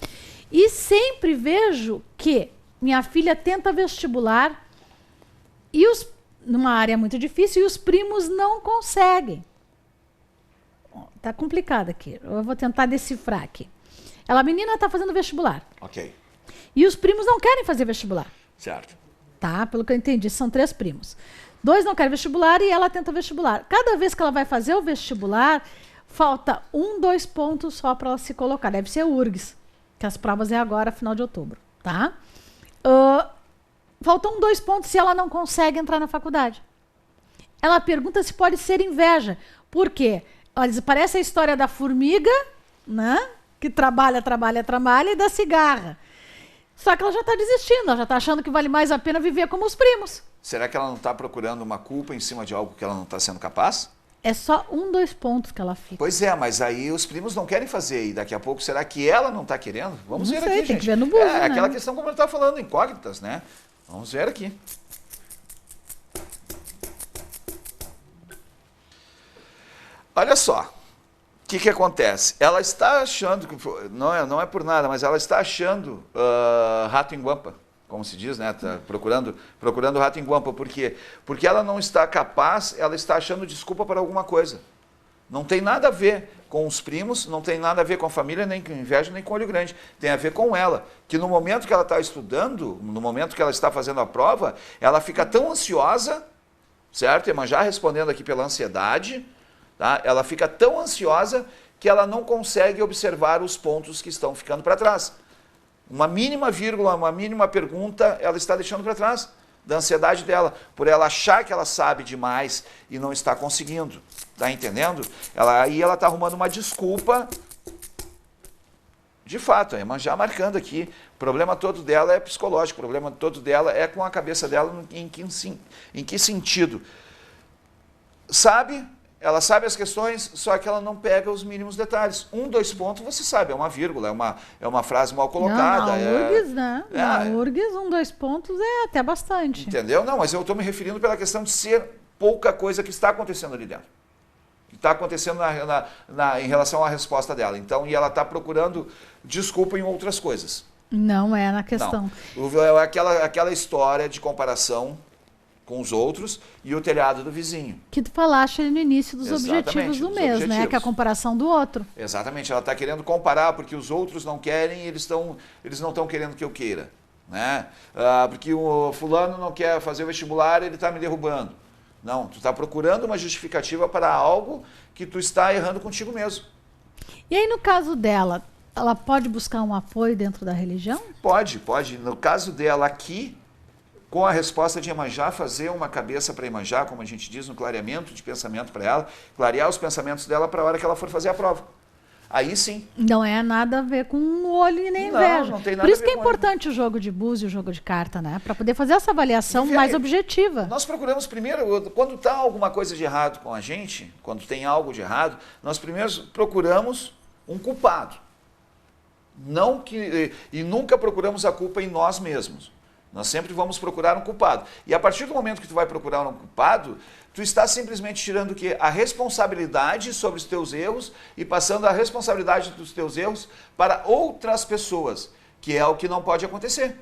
E sempre vejo que minha filha tenta vestibular e numa área muito difícil e os primos não conseguem. Tá complicado aqui. Eu vou tentar decifrar aqui. A menina está fazendo vestibular. Ok, E os primos não querem fazer vestibular. certo. Tá? Pelo que eu entendi, são 3 primos. 2 não querem vestibular e ela tenta vestibular. Cada vez que ela vai fazer o vestibular, falta 2 pontos só para ela se colocar. Deve ser URGS, que as provas é agora, final de outubro. Tá? Faltam 2 pontos se ela não consegue entrar na faculdade. Ela pergunta se pode ser inveja. Por quê? Ela diz, parece a história da formiga, né? Que trabalha e da cigarra. Só que ela já está desistindo, ela já está achando que vale mais a pena viver como os primos. Será que ela não está procurando uma culpa em cima de algo que ela não está sendo capaz? É só 2 pontos que ela fica. Pois é, mas aí os primos não querem fazer. E daqui a pouco, será que ela não está querendo? Vamos Não ver sei, aqui, tem gente. que ver no buzo, né? Aquela questão como eu estava falando, incógnitas, né? Vamos ver aqui. Olha só. O que acontece? Ela está achando, não é por nada, mas ela está achando rato em guampa, como se diz, né? Tá procurando rato em guampa. Por quê? Porque ela não está capaz, ela está achando desculpa para alguma coisa. Não tem nada a ver com os primos, não tem nada a ver com a família, nem com inveja, nem com olho grande. Tem a ver com ela, que no momento que ela está estudando, no momento que ela está fazendo a prova, ela fica tão ansiosa, certo? Iemanjá respondendo aqui pela ansiedade, tá? Ela fica tão ansiosa que ela não consegue observar os pontos que estão ficando para trás. Uma mínima vírgula, uma mínima pergunta, ela está deixando para trás da ansiedade dela, por ela achar que ela sabe demais e não está conseguindo. Tá entendendo? Aí ela está arrumando uma desculpa. De fato, a Iemanjá marcando aqui. O problema todo dela é psicológico, o problema todo dela é com a cabeça dela, em que sentido? Ela sabe as questões, só que ela não pega os mínimos detalhes. 2 pontos, você sabe, é uma vírgula, é uma frase mal colocada. Na URGS, né? Na É, URGS, 2 pontos é até bastante. entendeu? Não, mas eu estou me referindo pela questão de ser pouca coisa que está acontecendo ali dentro. Que está acontecendo em relação à resposta dela. Então, e ela está procurando desculpa em outras coisas. Não é na questão. Não. É aquela história de comparação com os outros e o telhado do vizinho. Que tu falaste no início dos Exatamente, objetivos do dos mês, né? objetivos. Que é a comparação do outro. Exatamente, ela está querendo comparar porque os outros não querem e eles não estão querendo que eu queira. Né? Porque o fulano não quer fazer o vestibular, ele está me derrubando. Não, tu está procurando uma justificativa para algo que tu está errando contigo mesmo. E aí, no caso dela, ela pode buscar um apoio dentro da religião? Pode. No caso dela aqui, com a resposta de Iemanjá, fazer uma cabeça para Iemanjá, como a gente diz no clareamento de pensamento para ela, clarear os pensamentos dela para a hora que ela for fazer a prova. Aí sim. Não é nada a ver com o olho e nem Não, inveja. não tem nada Por isso a que ver é com olho. importante o jogo de búzio e o jogo de carta, né? Para poder fazer essa avaliação Viviane, mais objetiva. Nós procuramos primeiro, quando está alguma coisa de errado com a gente, quando tem algo de errado, nós primeiro procuramos um culpado. E nunca procuramos a culpa em nós mesmos. Nós sempre vamos procurar um culpado. E a partir do momento que tu vai procurar um culpado, tu está simplesmente tirando o quê? A responsabilidade sobre os teus erros e passando a responsabilidade dos teus erros para outras pessoas, que é o que não pode acontecer.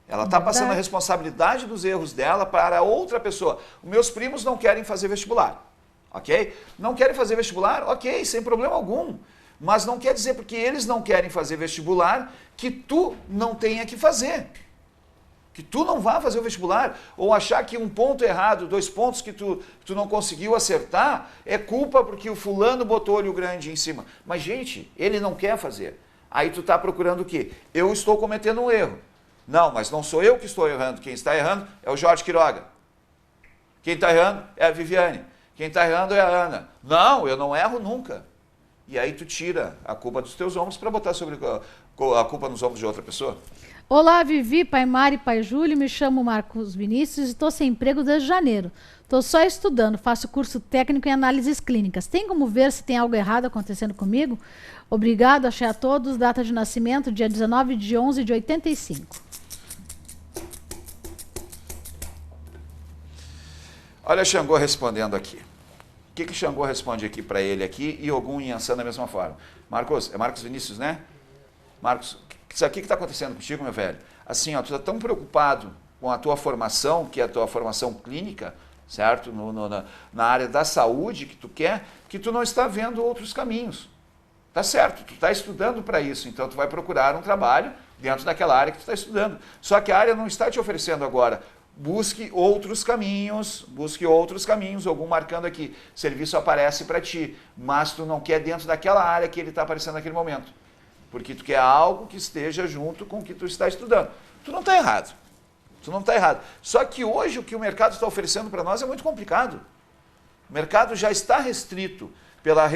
Ela está passando a responsabilidade dos erros dela para outra pessoa. Os meus primos não querem fazer vestibular, ok? Não querem fazer vestibular? Ok, sem problema algum. Mas não quer dizer porque eles não querem fazer vestibular que tu não tenha que fazer. Que tu não vá fazer o vestibular, ou achar que um ponto errado, 2 pontos que tu não conseguiu acertar, é culpa porque o fulano botou olho grande em cima. Mas, gente, ele não quer fazer. Aí tu está procurando o quê? Eu estou cometendo um erro. Não, mas não sou eu que estou errando. Quem está errando é o Jorge Quiroga. Quem está errando é a Viviane. Quem está errando é a Ana. Não, eu não erro nunca. E aí tu tira a culpa dos teus ombros para botar sobre a culpa nos ombros de outra pessoa. Olá, Vivi, pai Mari, pai Júlio, me chamo Marcos Vinícius e estou sem emprego desde janeiro. Estou só estudando, faço curso técnico em análises clínicas. Tem como ver se tem algo errado acontecendo comigo? Obrigado, achei a todos. Data de nascimento, dia 19/11/85. Olha Xangô respondendo aqui. O que Xangô responde aqui para ele aqui e Ogum e Yansan da mesma forma? Marcos, é Marcos Vinícius, né? Marcos, isso aqui que está acontecendo contigo, meu velho? Assim, ó, tu está tão preocupado com a tua formação, que é a tua formação clínica, certo? Na área da saúde que tu quer, que tu não está vendo outros caminhos. Tá certo, tu está estudando para isso, então tu vai procurar um trabalho dentro daquela área que tu está estudando. Só que a área não está te oferecendo agora. Busque outros caminhos, algum marcando aqui. Serviço aparece para ti, mas tu não quer dentro daquela área que ele está aparecendo naquele momento. Porque tu quer algo que esteja junto com o que tu está estudando. Tu não está errado. Tu não está errado. Só que hoje o que o mercado está oferecendo para nós é muito complicado. O mercado já está restrito pela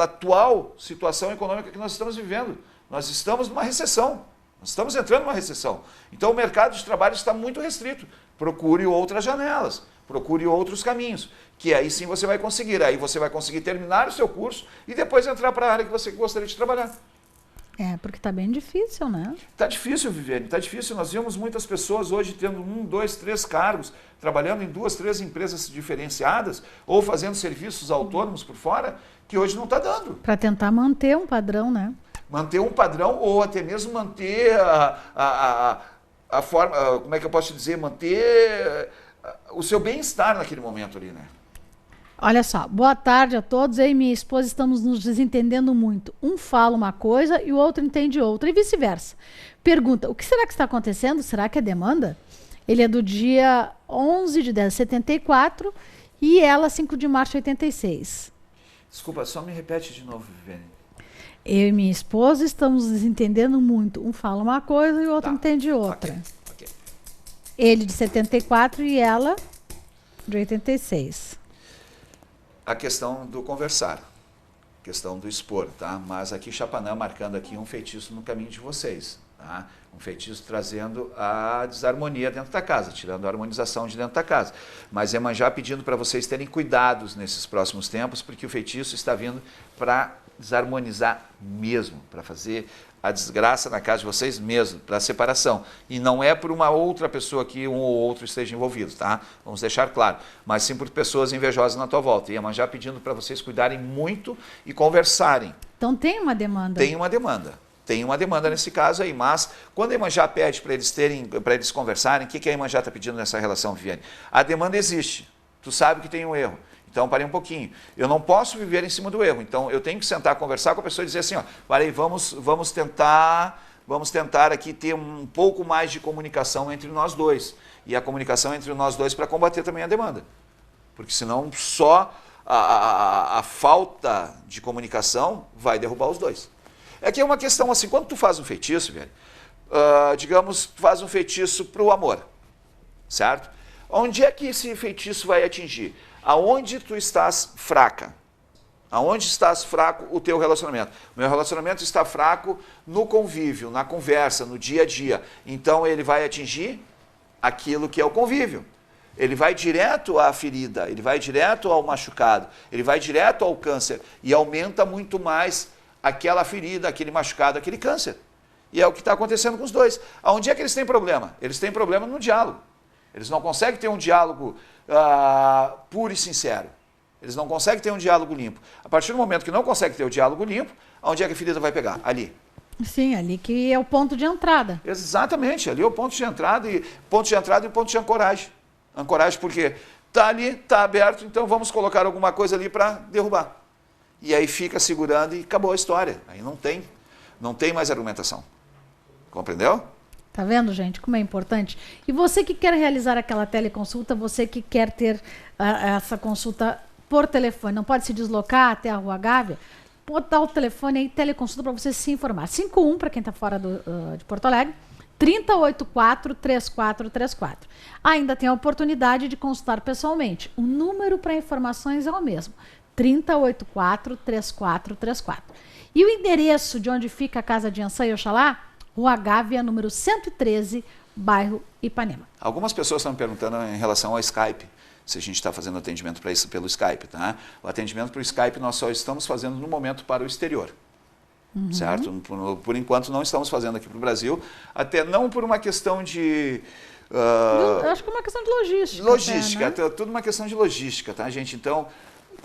atual situação econômica que nós estamos vivendo. Nós estamos numa recessão. Nós estamos entrando numa recessão. Então o mercado de trabalho está muito restrito. Procure outras janelas, procure outros caminhos, que aí sim você vai conseguir. Aí você vai conseguir terminar o seu curso e depois entrar para a área que você gostaria de trabalhar. É, porque está bem difícil, né? Está difícil, Viviane, está difícil. Nós vemos muitas pessoas hoje tendo 1, 2, 3 cargos, trabalhando em 2, 3 empresas diferenciadas ou fazendo serviços autônomos por fora, que hoje não está dando. Para tentar manter um padrão, né? Manter um padrão ou até mesmo manter a forma, como é que eu posso te dizer, manter o seu bem-estar naquele momento ali, né? Olha só, boa tarde a todos. Eu e minha esposa estamos nos desentendendo muito. Um fala uma coisa e o outro entende outra e vice-versa. Pergunta, o que será que está acontecendo? Será que é demanda? Ele é do dia 11/10/74 e ela 5 de março de 86. Desculpa, só me repete de novo, Viviane. Eu e minha esposa estamos desentendendo muito. Um fala uma coisa e o outro entende outra. Okay. Ele de 74 e ela de 86. A questão do conversar, questão do expor, tá? Mas aqui Chapanã marcando aqui um feitiço no caminho de vocês, tá? Um feitiço trazendo a desarmonia dentro da casa, tirando a harmonização de dentro da casa. Mas Iemanjá pedindo para vocês terem cuidados nesses próximos tempos, porque o feitiço está vindo para desarmonizar mesmo, para fazer a desgraça na casa de vocês mesmo, para a separação. E não é por uma outra pessoa que um ou outro esteja envolvido, tá? Vamos deixar claro. Mas sim por pessoas invejosas na tua volta. E Iemanjá pedindo para vocês cuidarem muito e conversarem. Então tem uma demanda. Tem uma demanda. Tem uma demanda nesse caso aí, mas quando a Iemanjá pede para eles conversarem, o que a Iemanjá está pedindo nessa relação, Viviane? A demanda existe. Tu sabe que tem um erro. Então, parei um pouquinho. Eu não posso viver em cima do erro. Então, eu tenho que sentar, conversar com a pessoa e dizer assim, ó, parei, vamos tentar aqui ter um pouco mais de comunicação entre nós dois. E a comunicação entre nós dois para combater também a demanda. Porque senão só a falta de comunicação vai derrubar os dois. É que é uma questão assim, quando tu faz um feitiço, velho, digamos, tu faz um feitiço para o amor, certo? Onde é que esse feitiço vai atingir? Aonde tu estás fraca? Aonde estás fraco o teu relacionamento? O meu relacionamento está fraco no convívio, na conversa, no dia a dia. Então ele vai atingir aquilo que é o convívio. Ele vai direto à ferida, ele vai direto ao machucado, ele vai direto ao câncer e aumenta muito mais aquela ferida, aquele machucado, aquele câncer. E é o que está acontecendo com os dois. Aonde é que eles têm problema? Eles têm problema no diálogo. Eles não conseguem ter um diálogo puro e sincero. Eles não conseguem ter um diálogo limpo. A partir do momento que não consegue ter o diálogo limpo, aonde é que a ferida vai pegar? Ali. Sim, ali que é o ponto de entrada. Exatamente, ali é o ponto de entrada e ponto de ancoragem. Ancoragem porque está ali, está aberto, então vamos colocar alguma coisa ali para derrubar. E aí fica segurando e acabou a história. Aí não tem mais argumentação. Compreendeu? Tá vendo, gente, como é importante? E você que quer realizar aquela teleconsulta, você que quer ter essa consulta por telefone, não pode se deslocar até a Rua Gávea, pode dar o telefone aí, teleconsulta, para você se informar. 51, para quem está fora de Porto Alegre, 3084-3434. Ainda tem a oportunidade de consultar pessoalmente. O número para informações é o mesmo, 3084-3434. E o endereço de onde fica a Casa de Iansã e Oxalá? Rua Gávea, número 113, bairro Ipanema. Algumas pessoas estão me perguntando em relação ao Skype, se a gente está fazendo atendimento para isso pelo Skype. Tá? O atendimento para o Skype nós só estamos fazendo no momento para o exterior. Certo? Por enquanto não estamos fazendo aqui para o Brasil, até não por uma questão de... Eu acho que é uma questão de logística. Logística, até, né? Tudo uma questão de logística, tá, gente? Então,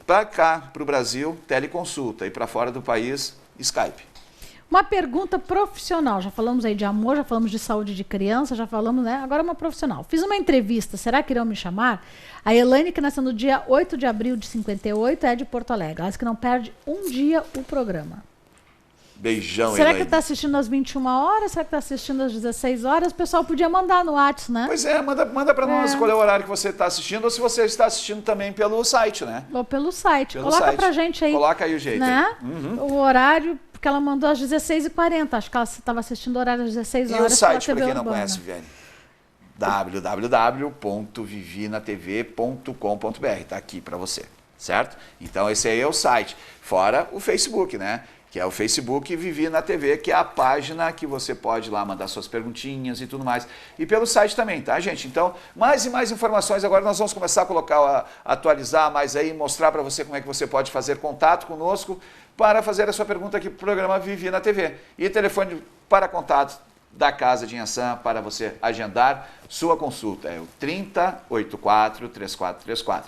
para cá, para o Brasil, teleconsulta, e para fora do país, Skype. Uma pergunta profissional. Já falamos aí de amor, já falamos de saúde de criança, já falamos, né? Agora uma profissional. Fiz uma entrevista, será que irão me chamar? A Elaine, que nasceu no dia 8 de abril de 58, é de Porto Alegre. Ela disse que não perde um dia o programa. Beijão, Será Elaine. que está assistindo às 21 horas? Será que está assistindo às 16 horas? O pessoal podia mandar no WhatsApp, né? Pois é, manda para nós qual é o horário que você está assistindo, ou se você está assistindo também pelo site, né? Ou pelo site. Pelo Coloca site. pra gente aí. Coloca aí o jeito. Né? Uhum. O horário, porque ela mandou às 16h40. Acho que ela estava assistindo o horário às 16 horas. E o site, pela para TV quem não Urbana. conhece, Viviane? www.vivinatv.com.br. Está aqui para você, certo? Então esse aí é o site. Fora o Facebook, né? Que é o Facebook Vivi na TV, que é a página que você pode lá mandar suas perguntinhas e tudo mais. E pelo site também, tá, gente? Então, mais e mais informações. Agora nós vamos começar a colocar, atualizar mais aí, mostrar para você como é que você pode fazer contato conosco para fazer a sua pergunta aqui para o programa Vivi na TV. E telefone para contato da Casa de Iansã para você agendar sua consulta. É o 3084-3434.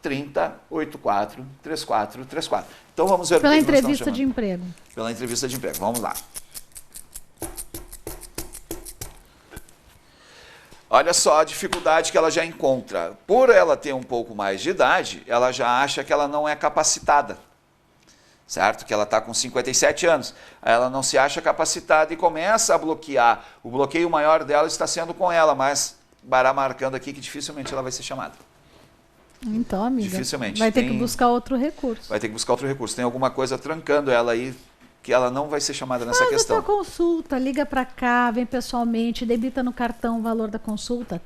3084-3434. Então vamos ver Pela o que nós estamos entrevista de chamando. emprego. Pela entrevista de emprego. Vamos lá. Olha só a dificuldade que ela já encontra. Por ela ter um pouco mais de idade, ela já acha que ela não é capacitada. Certo? Que ela está com 57 anos. Ela não se acha capacitada e começa a bloquear. O bloqueio maior dela está sendo com ela, mas Bará marcando aqui que dificilmente ela vai ser chamada. Então, amiga, Dificilmente. vai ter que buscar outro recurso. Vai ter que buscar outro recurso. Tem alguma coisa trancando ela aí que ela não vai ser chamada nessa Faz questão. a tua consulta, liga para cá, vem pessoalmente, debita no cartão o valor da consulta,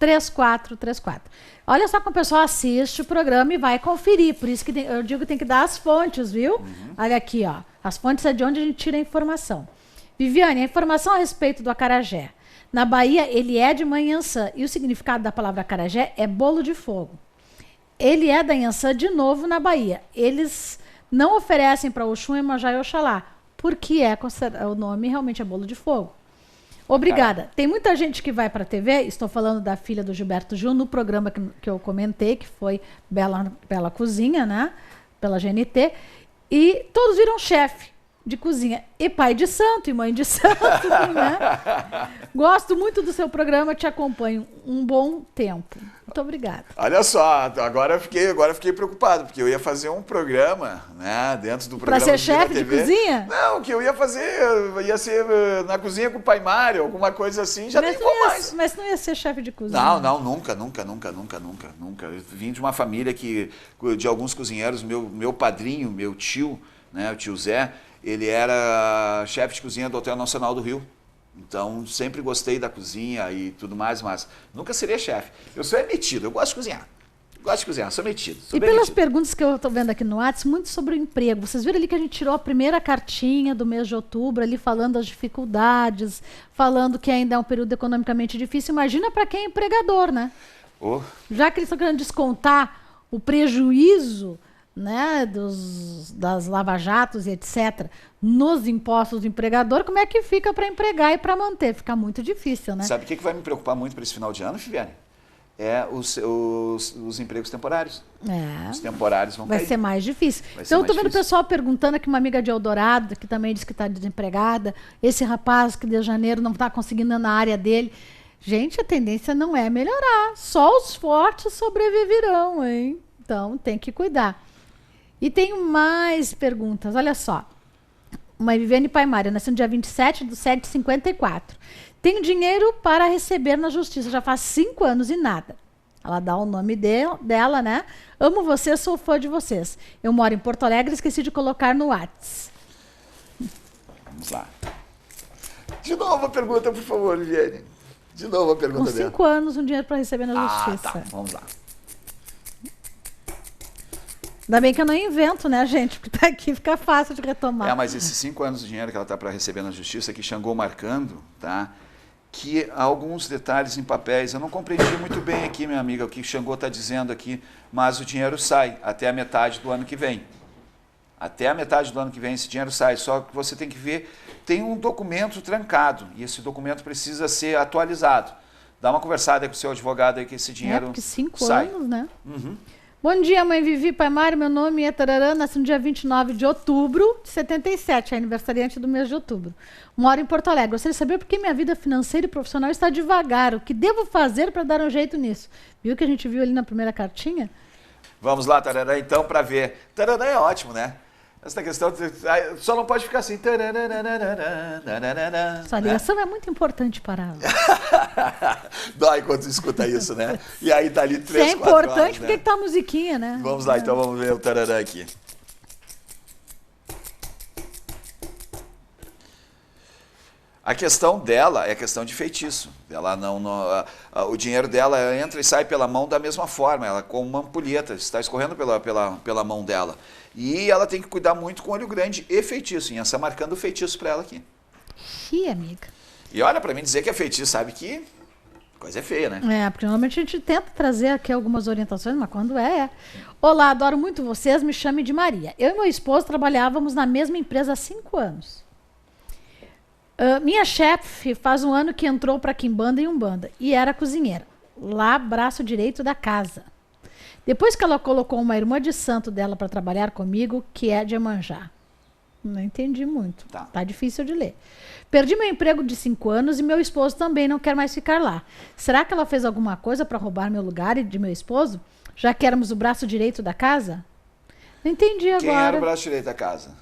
3084-3434. Olha só como o pessoal assiste o programa e vai conferir, por isso que eu digo que tem que dar as fontes, viu? Olha aqui, ó, as fontes é de onde a gente tira a informação. Viviane, a informação a respeito do acarajé. Na Bahia, ele é de mãe Iansã, e o significado da palavra acarajé é bolo de fogo. Ele é da Iansã de novo na Bahia. Eles não oferecem para Oxum, Iemanjá e Oxalá, porque o nome realmente é bolo de fogo. Obrigada. Tem muita gente que vai para a TV, estou falando da filha do Gilberto Gil, no programa que eu comentei, que foi Bela Cozinha, né? Pela GNT, e todos viram chefe de cozinha, e pai de santo, e mãe de santo, né? Gosto muito do seu programa, te acompanho um bom tempo. Muito obrigada. Olha só, agora eu fiquei preocupado, porque eu ia fazer um programa, né, dentro do programa. Para ser chefe de cozinha? Não, o que eu ia fazer, ia ser na cozinha com o pai Mário, alguma coisa assim, já nem vou mais. Mas não ia ser chefe de cozinha? Não, nunca. Eu vim de uma família de alguns cozinheiros, meu padrinho, meu tio, né, o tio Zé, ele era chefe de cozinha do Hotel Nacional do Rio. Então, sempre gostei da cozinha e tudo mais, mas nunca seria chefe. Eu sou metido, eu gosto de cozinhar. Sou metido. E pelas perguntas que eu estou vendo aqui no WhatsApp, muito sobre o emprego. Vocês viram ali que a gente tirou a primeira cartinha do mês de outubro, ali falando das dificuldades, falando que ainda é um período economicamente difícil. Imagina para quem é empregador, né? Já que eles estão querendo descontar o prejuízo, né, dos das lava-jatos e etc., nos impostos do empregador, como é que fica para empregar e para manter? Fica muito difícil, né? Sabe o que vai me preocupar muito para esse final de ano, Viviane? É os empregos temporários. Os temporários vão Vai cair. ser mais difícil. Vai ser Então, eu mais tô vendo o difícil. pessoal perguntando aqui, uma amiga de Eldorado, que também disse que está desempregada, esse rapaz que de janeiro não está conseguindo na área dele. Gente, a tendência não é melhorar. Só os fortes sobreviverão, hein? Então, tem que cuidar. E tem mais perguntas, olha só. Uma Viviane Paimária, nasceu no dia 27/7/54. Tenho dinheiro para receber na justiça, já faz 5 anos e nada. Ela dá o nome dela, né? Amo vocês, sou fã de vocês. Eu moro em Porto Alegre, esqueci de colocar no Whats. Vamos lá. De novo a pergunta, por favor, Viviane. De novo a pergunta Com dela. 5 anos, um dinheiro para receber na justiça. Tá. Vamos lá. Ainda bem que eu não invento, né, gente? Porque tá aqui, fica fácil de retomar. Mas esses 5 anos de dinheiro que ela está para receber na justiça, que Xangô marcando, tá? Que há alguns detalhes em papéis, eu não compreendi muito bem aqui, minha amiga, o que Xangô está dizendo aqui, mas o dinheiro sai até a metade do ano que vem. Até a metade do ano que vem esse dinheiro sai, só que você tem que ver, tem um documento trancado, e esse documento precisa ser atualizado. Dá uma conversada aí com o seu advogado aí que esse dinheiro porque 5 sai. anos, né? Uhum. Bom dia, mãe Vivi Paimário, meu nome é Tararã, nasci no dia 29 de outubro de 77, é aniversariante do mês de outubro. Moro em Porto Alegre. Gostaria de saber por que minha vida financeira e profissional está devagar. O que devo fazer para dar um jeito nisso? Viu que a gente viu ali na primeira cartinha? Vamos lá, Tararã, então, para ver. Tararã é ótimo, né? Essa questão, só não pode ficar assim. Essa ligação é muito importante para ela. Dói quando tu escuta isso, né? E aí tá ali 3, Se é 4 horas, importante, por né? que tá a musiquinha, né? Vamos lá, então vamos ver o Tararã aqui. A questão dela é questão de feitiço. Ela o dinheiro dela entra e sai pela mão da mesma forma, ela como uma ampulheta, está escorrendo pela mão dela. E ela tem que cuidar muito com olho grande e feitiço. E essa marcando o feitiço para ela aqui. Ih, amiga. E olha, para mim dizer que é feitiço, sabe que coisa é feia, né? É, porque normalmente a gente tenta trazer aqui algumas orientações, mas quando é. Olá, adoro muito vocês, me chame de Maria. Eu e meu esposo trabalhávamos na mesma empresa há 5 anos. Minha chefe faz 1 ano que entrou para Quimbanda e Umbanda e era cozinheira, lá braço direito da casa. Depois que ela colocou uma irmã de santo dela para trabalhar comigo, que é de Iemanjá. Não entendi muito, tá difícil de ler. Perdi meu emprego de 5 anos e meu esposo também não quer mais ficar lá. Será que ela fez alguma coisa para roubar meu lugar e de meu esposo, já que éramos o braço direito da casa? Não entendi agora. Quem era o braço direito da casa?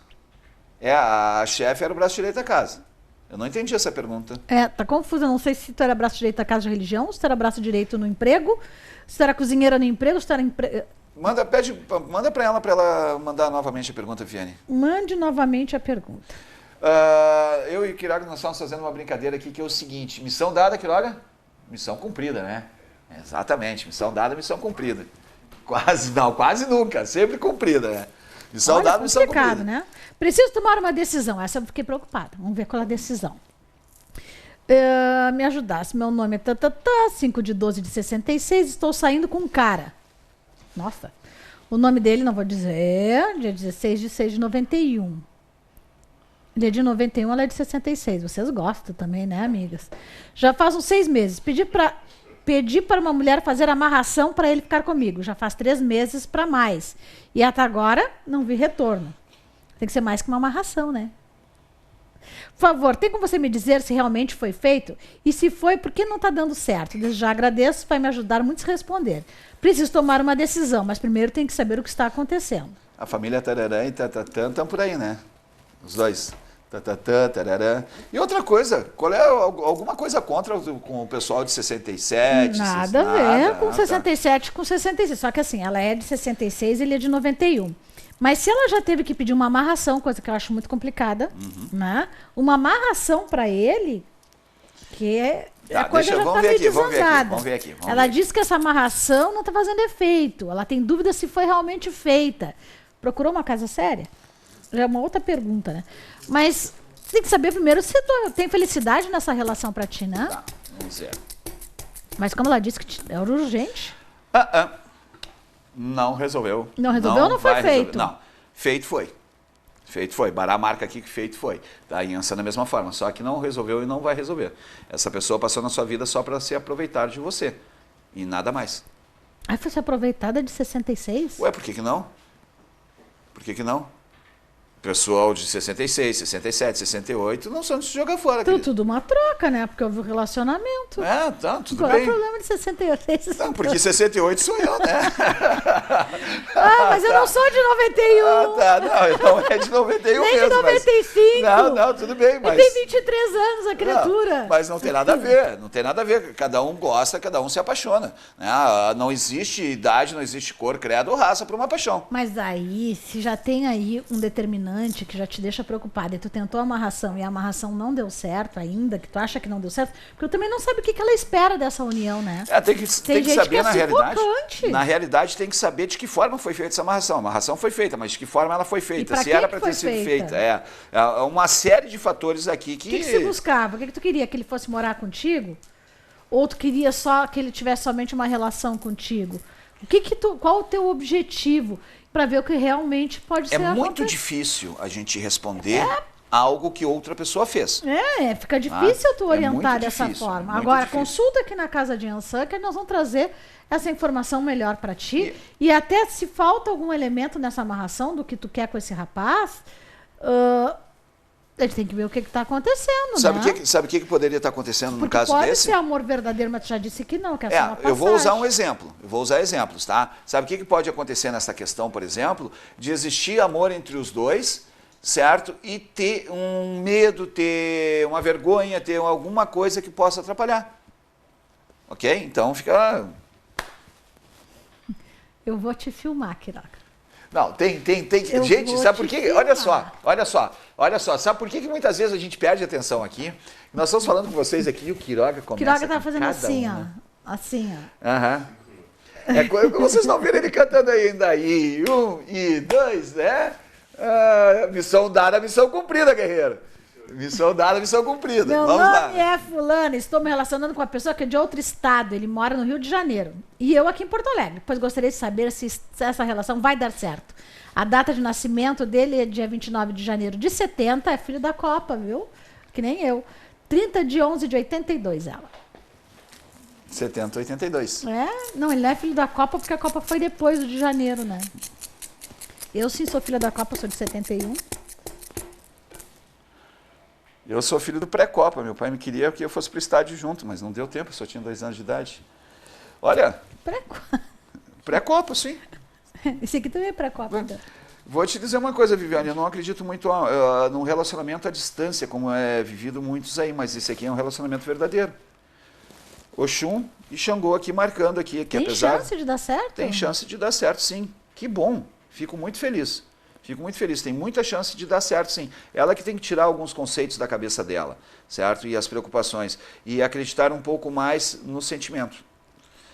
A chefe era o braço direito da casa. Eu não entendi essa pergunta. Tá confusa. Não sei se tu era braço direito da casa de religião, se tu era braço direito no emprego, se tu era cozinheira no emprego, se tu era Manda para ela mandar novamente a pergunta, Viane. Mande novamente a pergunta. Eu e o Quiroga, nós estamos fazendo uma brincadeira aqui que é o seguinte. Missão dada, Quiroga? Missão cumprida, né? Exatamente. Missão dada, missão cumprida. Quase nunca. Sempre cumprida, né? Missão dada, missão cumprida. Né? Preciso tomar uma decisão. Essa eu fiquei preocupada. Vamos ver qual é a decisão. Me ajudasse. Meu nome é 5/12/66. Estou saindo com um cara. Nossa. O nome dele, não vou dizer. Dia 16/6/91. Ele é de 91, ela é de 66. Vocês gostam também, né, amigas? Já faz uns 6 meses. Pedi para uma mulher fazer amarração para ele ficar comigo. Já faz 3 meses para mais. E até agora, não vi retorno. Tem que ser mais que uma amarração, né? Por favor, tem como você me dizer se realmente foi feito? E se foi, por que não está dando certo? Desde já agradeço, vai me ajudar muito a responder. Preciso tomar uma decisão, mas primeiro tem que saber o que está acontecendo. A família Tararã e Tatatã estão por aí, né? Os dois. Tatatã, Tararã. E outra coisa, qual é alguma coisa contra com o pessoal de 67? Nada a ver com 67 com 66. Só que assim, ela é de 66 e ele é de 91. Mas se ela já teve que pedir uma amarração, coisa que eu acho muito complicada, né? Uma amarração para ele, que a coisa já está meio desandada. Vamos ver aqui. Ela diz que essa amarração não está fazendo efeito. Ela tem dúvida se foi realmente feita. Procurou uma casa séria? Já é uma outra pergunta, né? Mas tem que saber primeiro se tu tem felicidade nessa relação para ti, né? Tá, vamos ver. Mas como ela disse que era urgente... Não resolveu. Não resolveu ou não foi feito? Não, feito foi. Feito foi. Bará marca aqui que feito foi. Tá? A Yansan da mesma forma, só que não resolveu e não vai resolver. Essa pessoa passou na sua vida só para se aproveitar de você. E nada mais. Aí foi se aproveitada de 66? Ué, por que não? Por que não? Pessoal de 66, 67, 68 não são de se jogar fora. Então, tudo uma troca, né? Porque houve um relacionamento. É, tá, tudo Qual bem. é o problema de 68? Não, porque 68 sou eu, né? Ah, mas eu não sou de 91. Ah, tá, não é de 91 Nem mesmo. de 95. Não, tudo bem, mas... Ele tem 23 anos, a criatura. Não, mas não tem nada a ver, não tem nada a ver. Cada um gosta, cada um se apaixona. Né? Não existe idade, não existe cor, credo ou raça para uma paixão. Mas aí, se já tem aí um determinante que já te deixa preocupada e tu tentou a amarração e a amarração não deu certo ainda, que tu acha que não deu certo, porque tu também não sabe o que ela espera dessa união, né? Tem que gente saber que é na realidade. sufocante. Na realidade tem que saber de que forma foi feita essa amarração. A amarração foi feita, mas de que forma ela foi feita? Se era para ter sido feita. É uma série de fatores aqui que... O que se buscava? O que tu queria? Que ele fosse morar contigo? Ou tu queria só que ele tivesse somente uma relação contigo? Qual o teu objetivo? Para ver o que realmente pode ser muito acontecido. difícil a gente responder algo que outra pessoa fez. Fica difícil tu orientar dessa difícil, forma. muito Agora, difícil. consulta aqui na casa de Yansan, que nós vamos trazer essa informação melhor para ti. E até se falta algum elemento nessa amarração do que tu quer com esse rapaz, a gente tem que ver o que está acontecendo, Sabe o que poderia estar acontecendo no Porque caso pode desse? ser amor verdadeiro, mas tu já disse que não, que é só uma passagem. Eu vou usar um exemplo, eu vou usar exemplos, tá? Sabe o que pode acontecer nessa questão, por exemplo, de existir amor entre os dois, certo? E ter um medo, ter uma vergonha, ter alguma coisa que possa atrapalhar. Ok? Então fica... Eu vou te filmar, Quiroga. Não, tem. Eu Gente, vou sabe por te quê? filmar. Olha só. Sabe por que muitas vezes a gente perde atenção aqui? Nós estamos falando com vocês aqui e o Quiroga começa. O Quiroga tá com fazendo cada assim, um, né? ó. Assim, ó. Aham. Vocês não viram ele cantando ainda aí. 1 e 2, né? Missão dada, missão cumprida, guerreiro. Missão dada, missão cumprida. Meu Vamos lá. nome é fulano, estou me relacionando com uma pessoa que é de outro estado, ele mora no Rio de Janeiro. E eu aqui em Porto Alegre. Pois gostaria de saber se essa relação vai dar certo. A data de nascimento dele é dia 29 de janeiro de 70, é filho da Copa, viu? Que nem eu. 30 de 11 de 82, ela. 70, 82. Não, ele não é filho da Copa porque a Copa foi depois do de janeiro, né? Eu sim sou filha da Copa, sou de 71. Eu sou filho do pré-copa. Meu pai me queria que eu fosse para o estádio junto, mas não deu tempo, eu só tinha 2 anos de idade. Olha, pré-copa, sim. Esse aqui também é pré-Copa. Vou te dizer uma coisa, Viviane, eu não acredito muito num relacionamento à distância, como é vivido muitos aí, mas esse aqui é um relacionamento verdadeiro. Oxum e Xangô aqui marcando aqui, que Tem apesar... chance de dar certo? Tem chance de dar certo, sim. Que bom, fico muito feliz. Fico muito feliz, tem muita chance de dar certo, sim. Ela que tem que tirar alguns conceitos da cabeça dela, certo? E as preocupações. E acreditar um pouco mais no sentimento.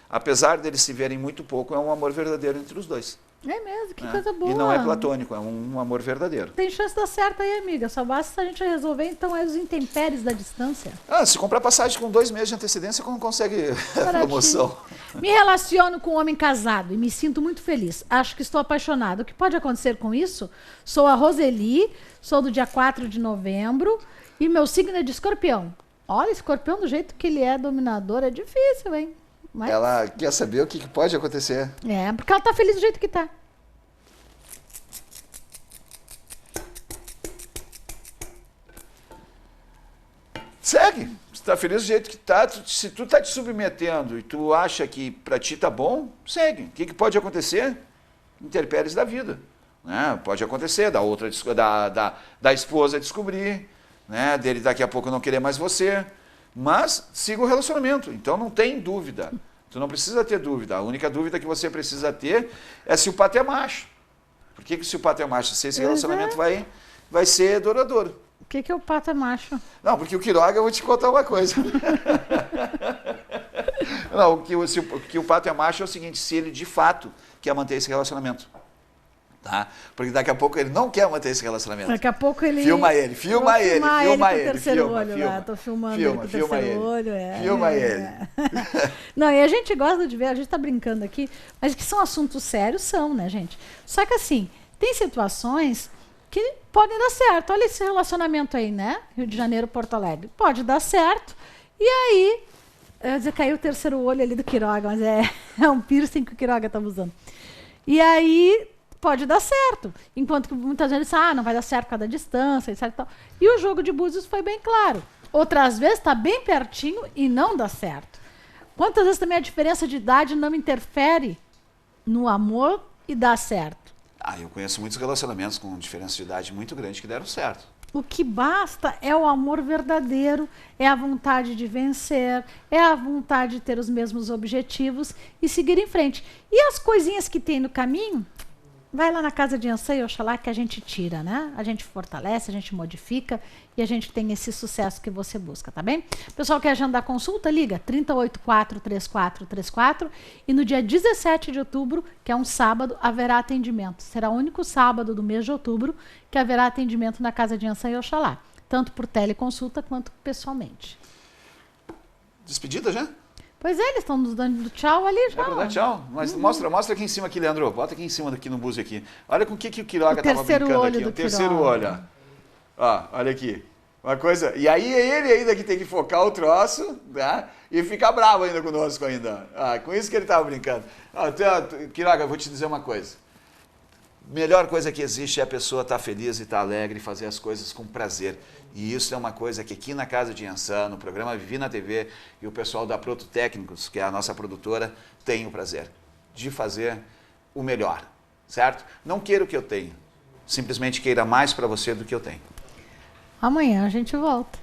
Apesar deles se verem muito pouco, é um amor verdadeiro entre os dois. É mesmo, que coisa boa. E não é platônico, é um amor verdadeiro. Tem chance de dar certo aí, amiga. Só basta a gente resolver, então, os intempéries da distância. Se comprar passagem com 2 meses de antecedência, não consegue promoção. Me relaciono com um homem casado e me sinto muito feliz. Acho que estou apaixonado. O que pode acontecer com isso? Sou a Roseli, sou do dia 4 de novembro e meu signo é de escorpião. Olha, escorpião do jeito que ele é dominador é difícil, hein? Mas... Ela quer saber o que pode acontecer. Porque ela tá feliz do jeito que tá. Segue. Você tá feliz do jeito que tá. Se tu tá te submetendo e tu acha que pra ti tá bom, segue. O que pode acontecer? Intempéries da vida. Né? Pode acontecer, da esposa descobrir, né? Dele daqui a pouco não querer mais você. Mas siga o relacionamento, então não tem dúvida. Tu não precisa ter dúvida. A única dúvida que você precisa ter é se o pato é macho. Por que se o pato é macho? Se esse relacionamento vai ser duradouro. O que o pato é macho? Não, porque o Quiroga, eu vou te contar uma coisa. Não, o que o pato é macho é o seguinte, se ele de fato quer manter esse relacionamento. Tá? Porque daqui a pouco ele não quer manter esse relacionamento. Daqui a pouco ele... Filma ele. Filma ele com o terceiro olho lá. Tô filmando ele com o terceiro olho. Filma ele. Não, e a gente gosta de ver, a gente tá brincando aqui, mas que são assuntos sérios, são, né, gente? Só que assim, tem situações que podem dar certo. Olha esse relacionamento aí, né? Rio de Janeiro, Porto Alegre. Pode dar certo. E aí, eu ia dizer, caiu o terceiro olho ali do Quiroga, mas é um piercing que o Quiroga estava usando. E aí, pode dar certo. Enquanto que muitas vezes, não vai dar certo por causa da distância, etc. Tal. E o jogo de Búzios foi bem claro. Outras vezes está bem pertinho e não dá certo. Quantas vezes também a diferença de idade não interfere no amor e dá certo? Eu conheço muitos relacionamentos com diferença de idade muito grande que deram certo. O que basta é o amor verdadeiro, é a vontade de vencer, é a vontade de ter os mesmos objetivos e seguir em frente. E as coisinhas que tem no caminho, vai lá na casa de Ansan e Oxalá que a gente tira, né? A gente fortalece, a gente modifica e a gente tem esse sucesso que você busca, tá bem? Pessoal, quer agendar consulta? Liga 3084-3434 e no dia 17 de outubro, que é um sábado, haverá atendimento. Será o único sábado do mês de outubro que haverá atendimento na casa de Ansan e Oxalá, tanto por teleconsulta quanto pessoalmente. Despedida já? Pois é, eles estão nos dando tchau ali já. É pra dar tchau? Mas mostra aqui em cima aqui, Leandro. Bota aqui em cima aqui no búzio aqui. Olha com o que o Quiroga estava brincando aqui. O terceiro olho, ó. Olha aqui. Uma coisa. E aí é ele ainda que tem que focar o troço, né? E ficar bravo ainda conosco ainda. Com isso que ele estava brincando. Quiroga, eu vou te dizer uma coisa. Melhor coisa que existe é a pessoa estar feliz e estar alegre e fazer as coisas com prazer. E isso é uma coisa que aqui na Casa de Ansan, no programa Vivi na TV, e o pessoal da Proto Técnicos, que é a nossa produtora, tem o prazer de fazer o melhor, certo? Não queira o que eu tenho, simplesmente queira mais para você do que eu tenho. Amanhã a gente volta.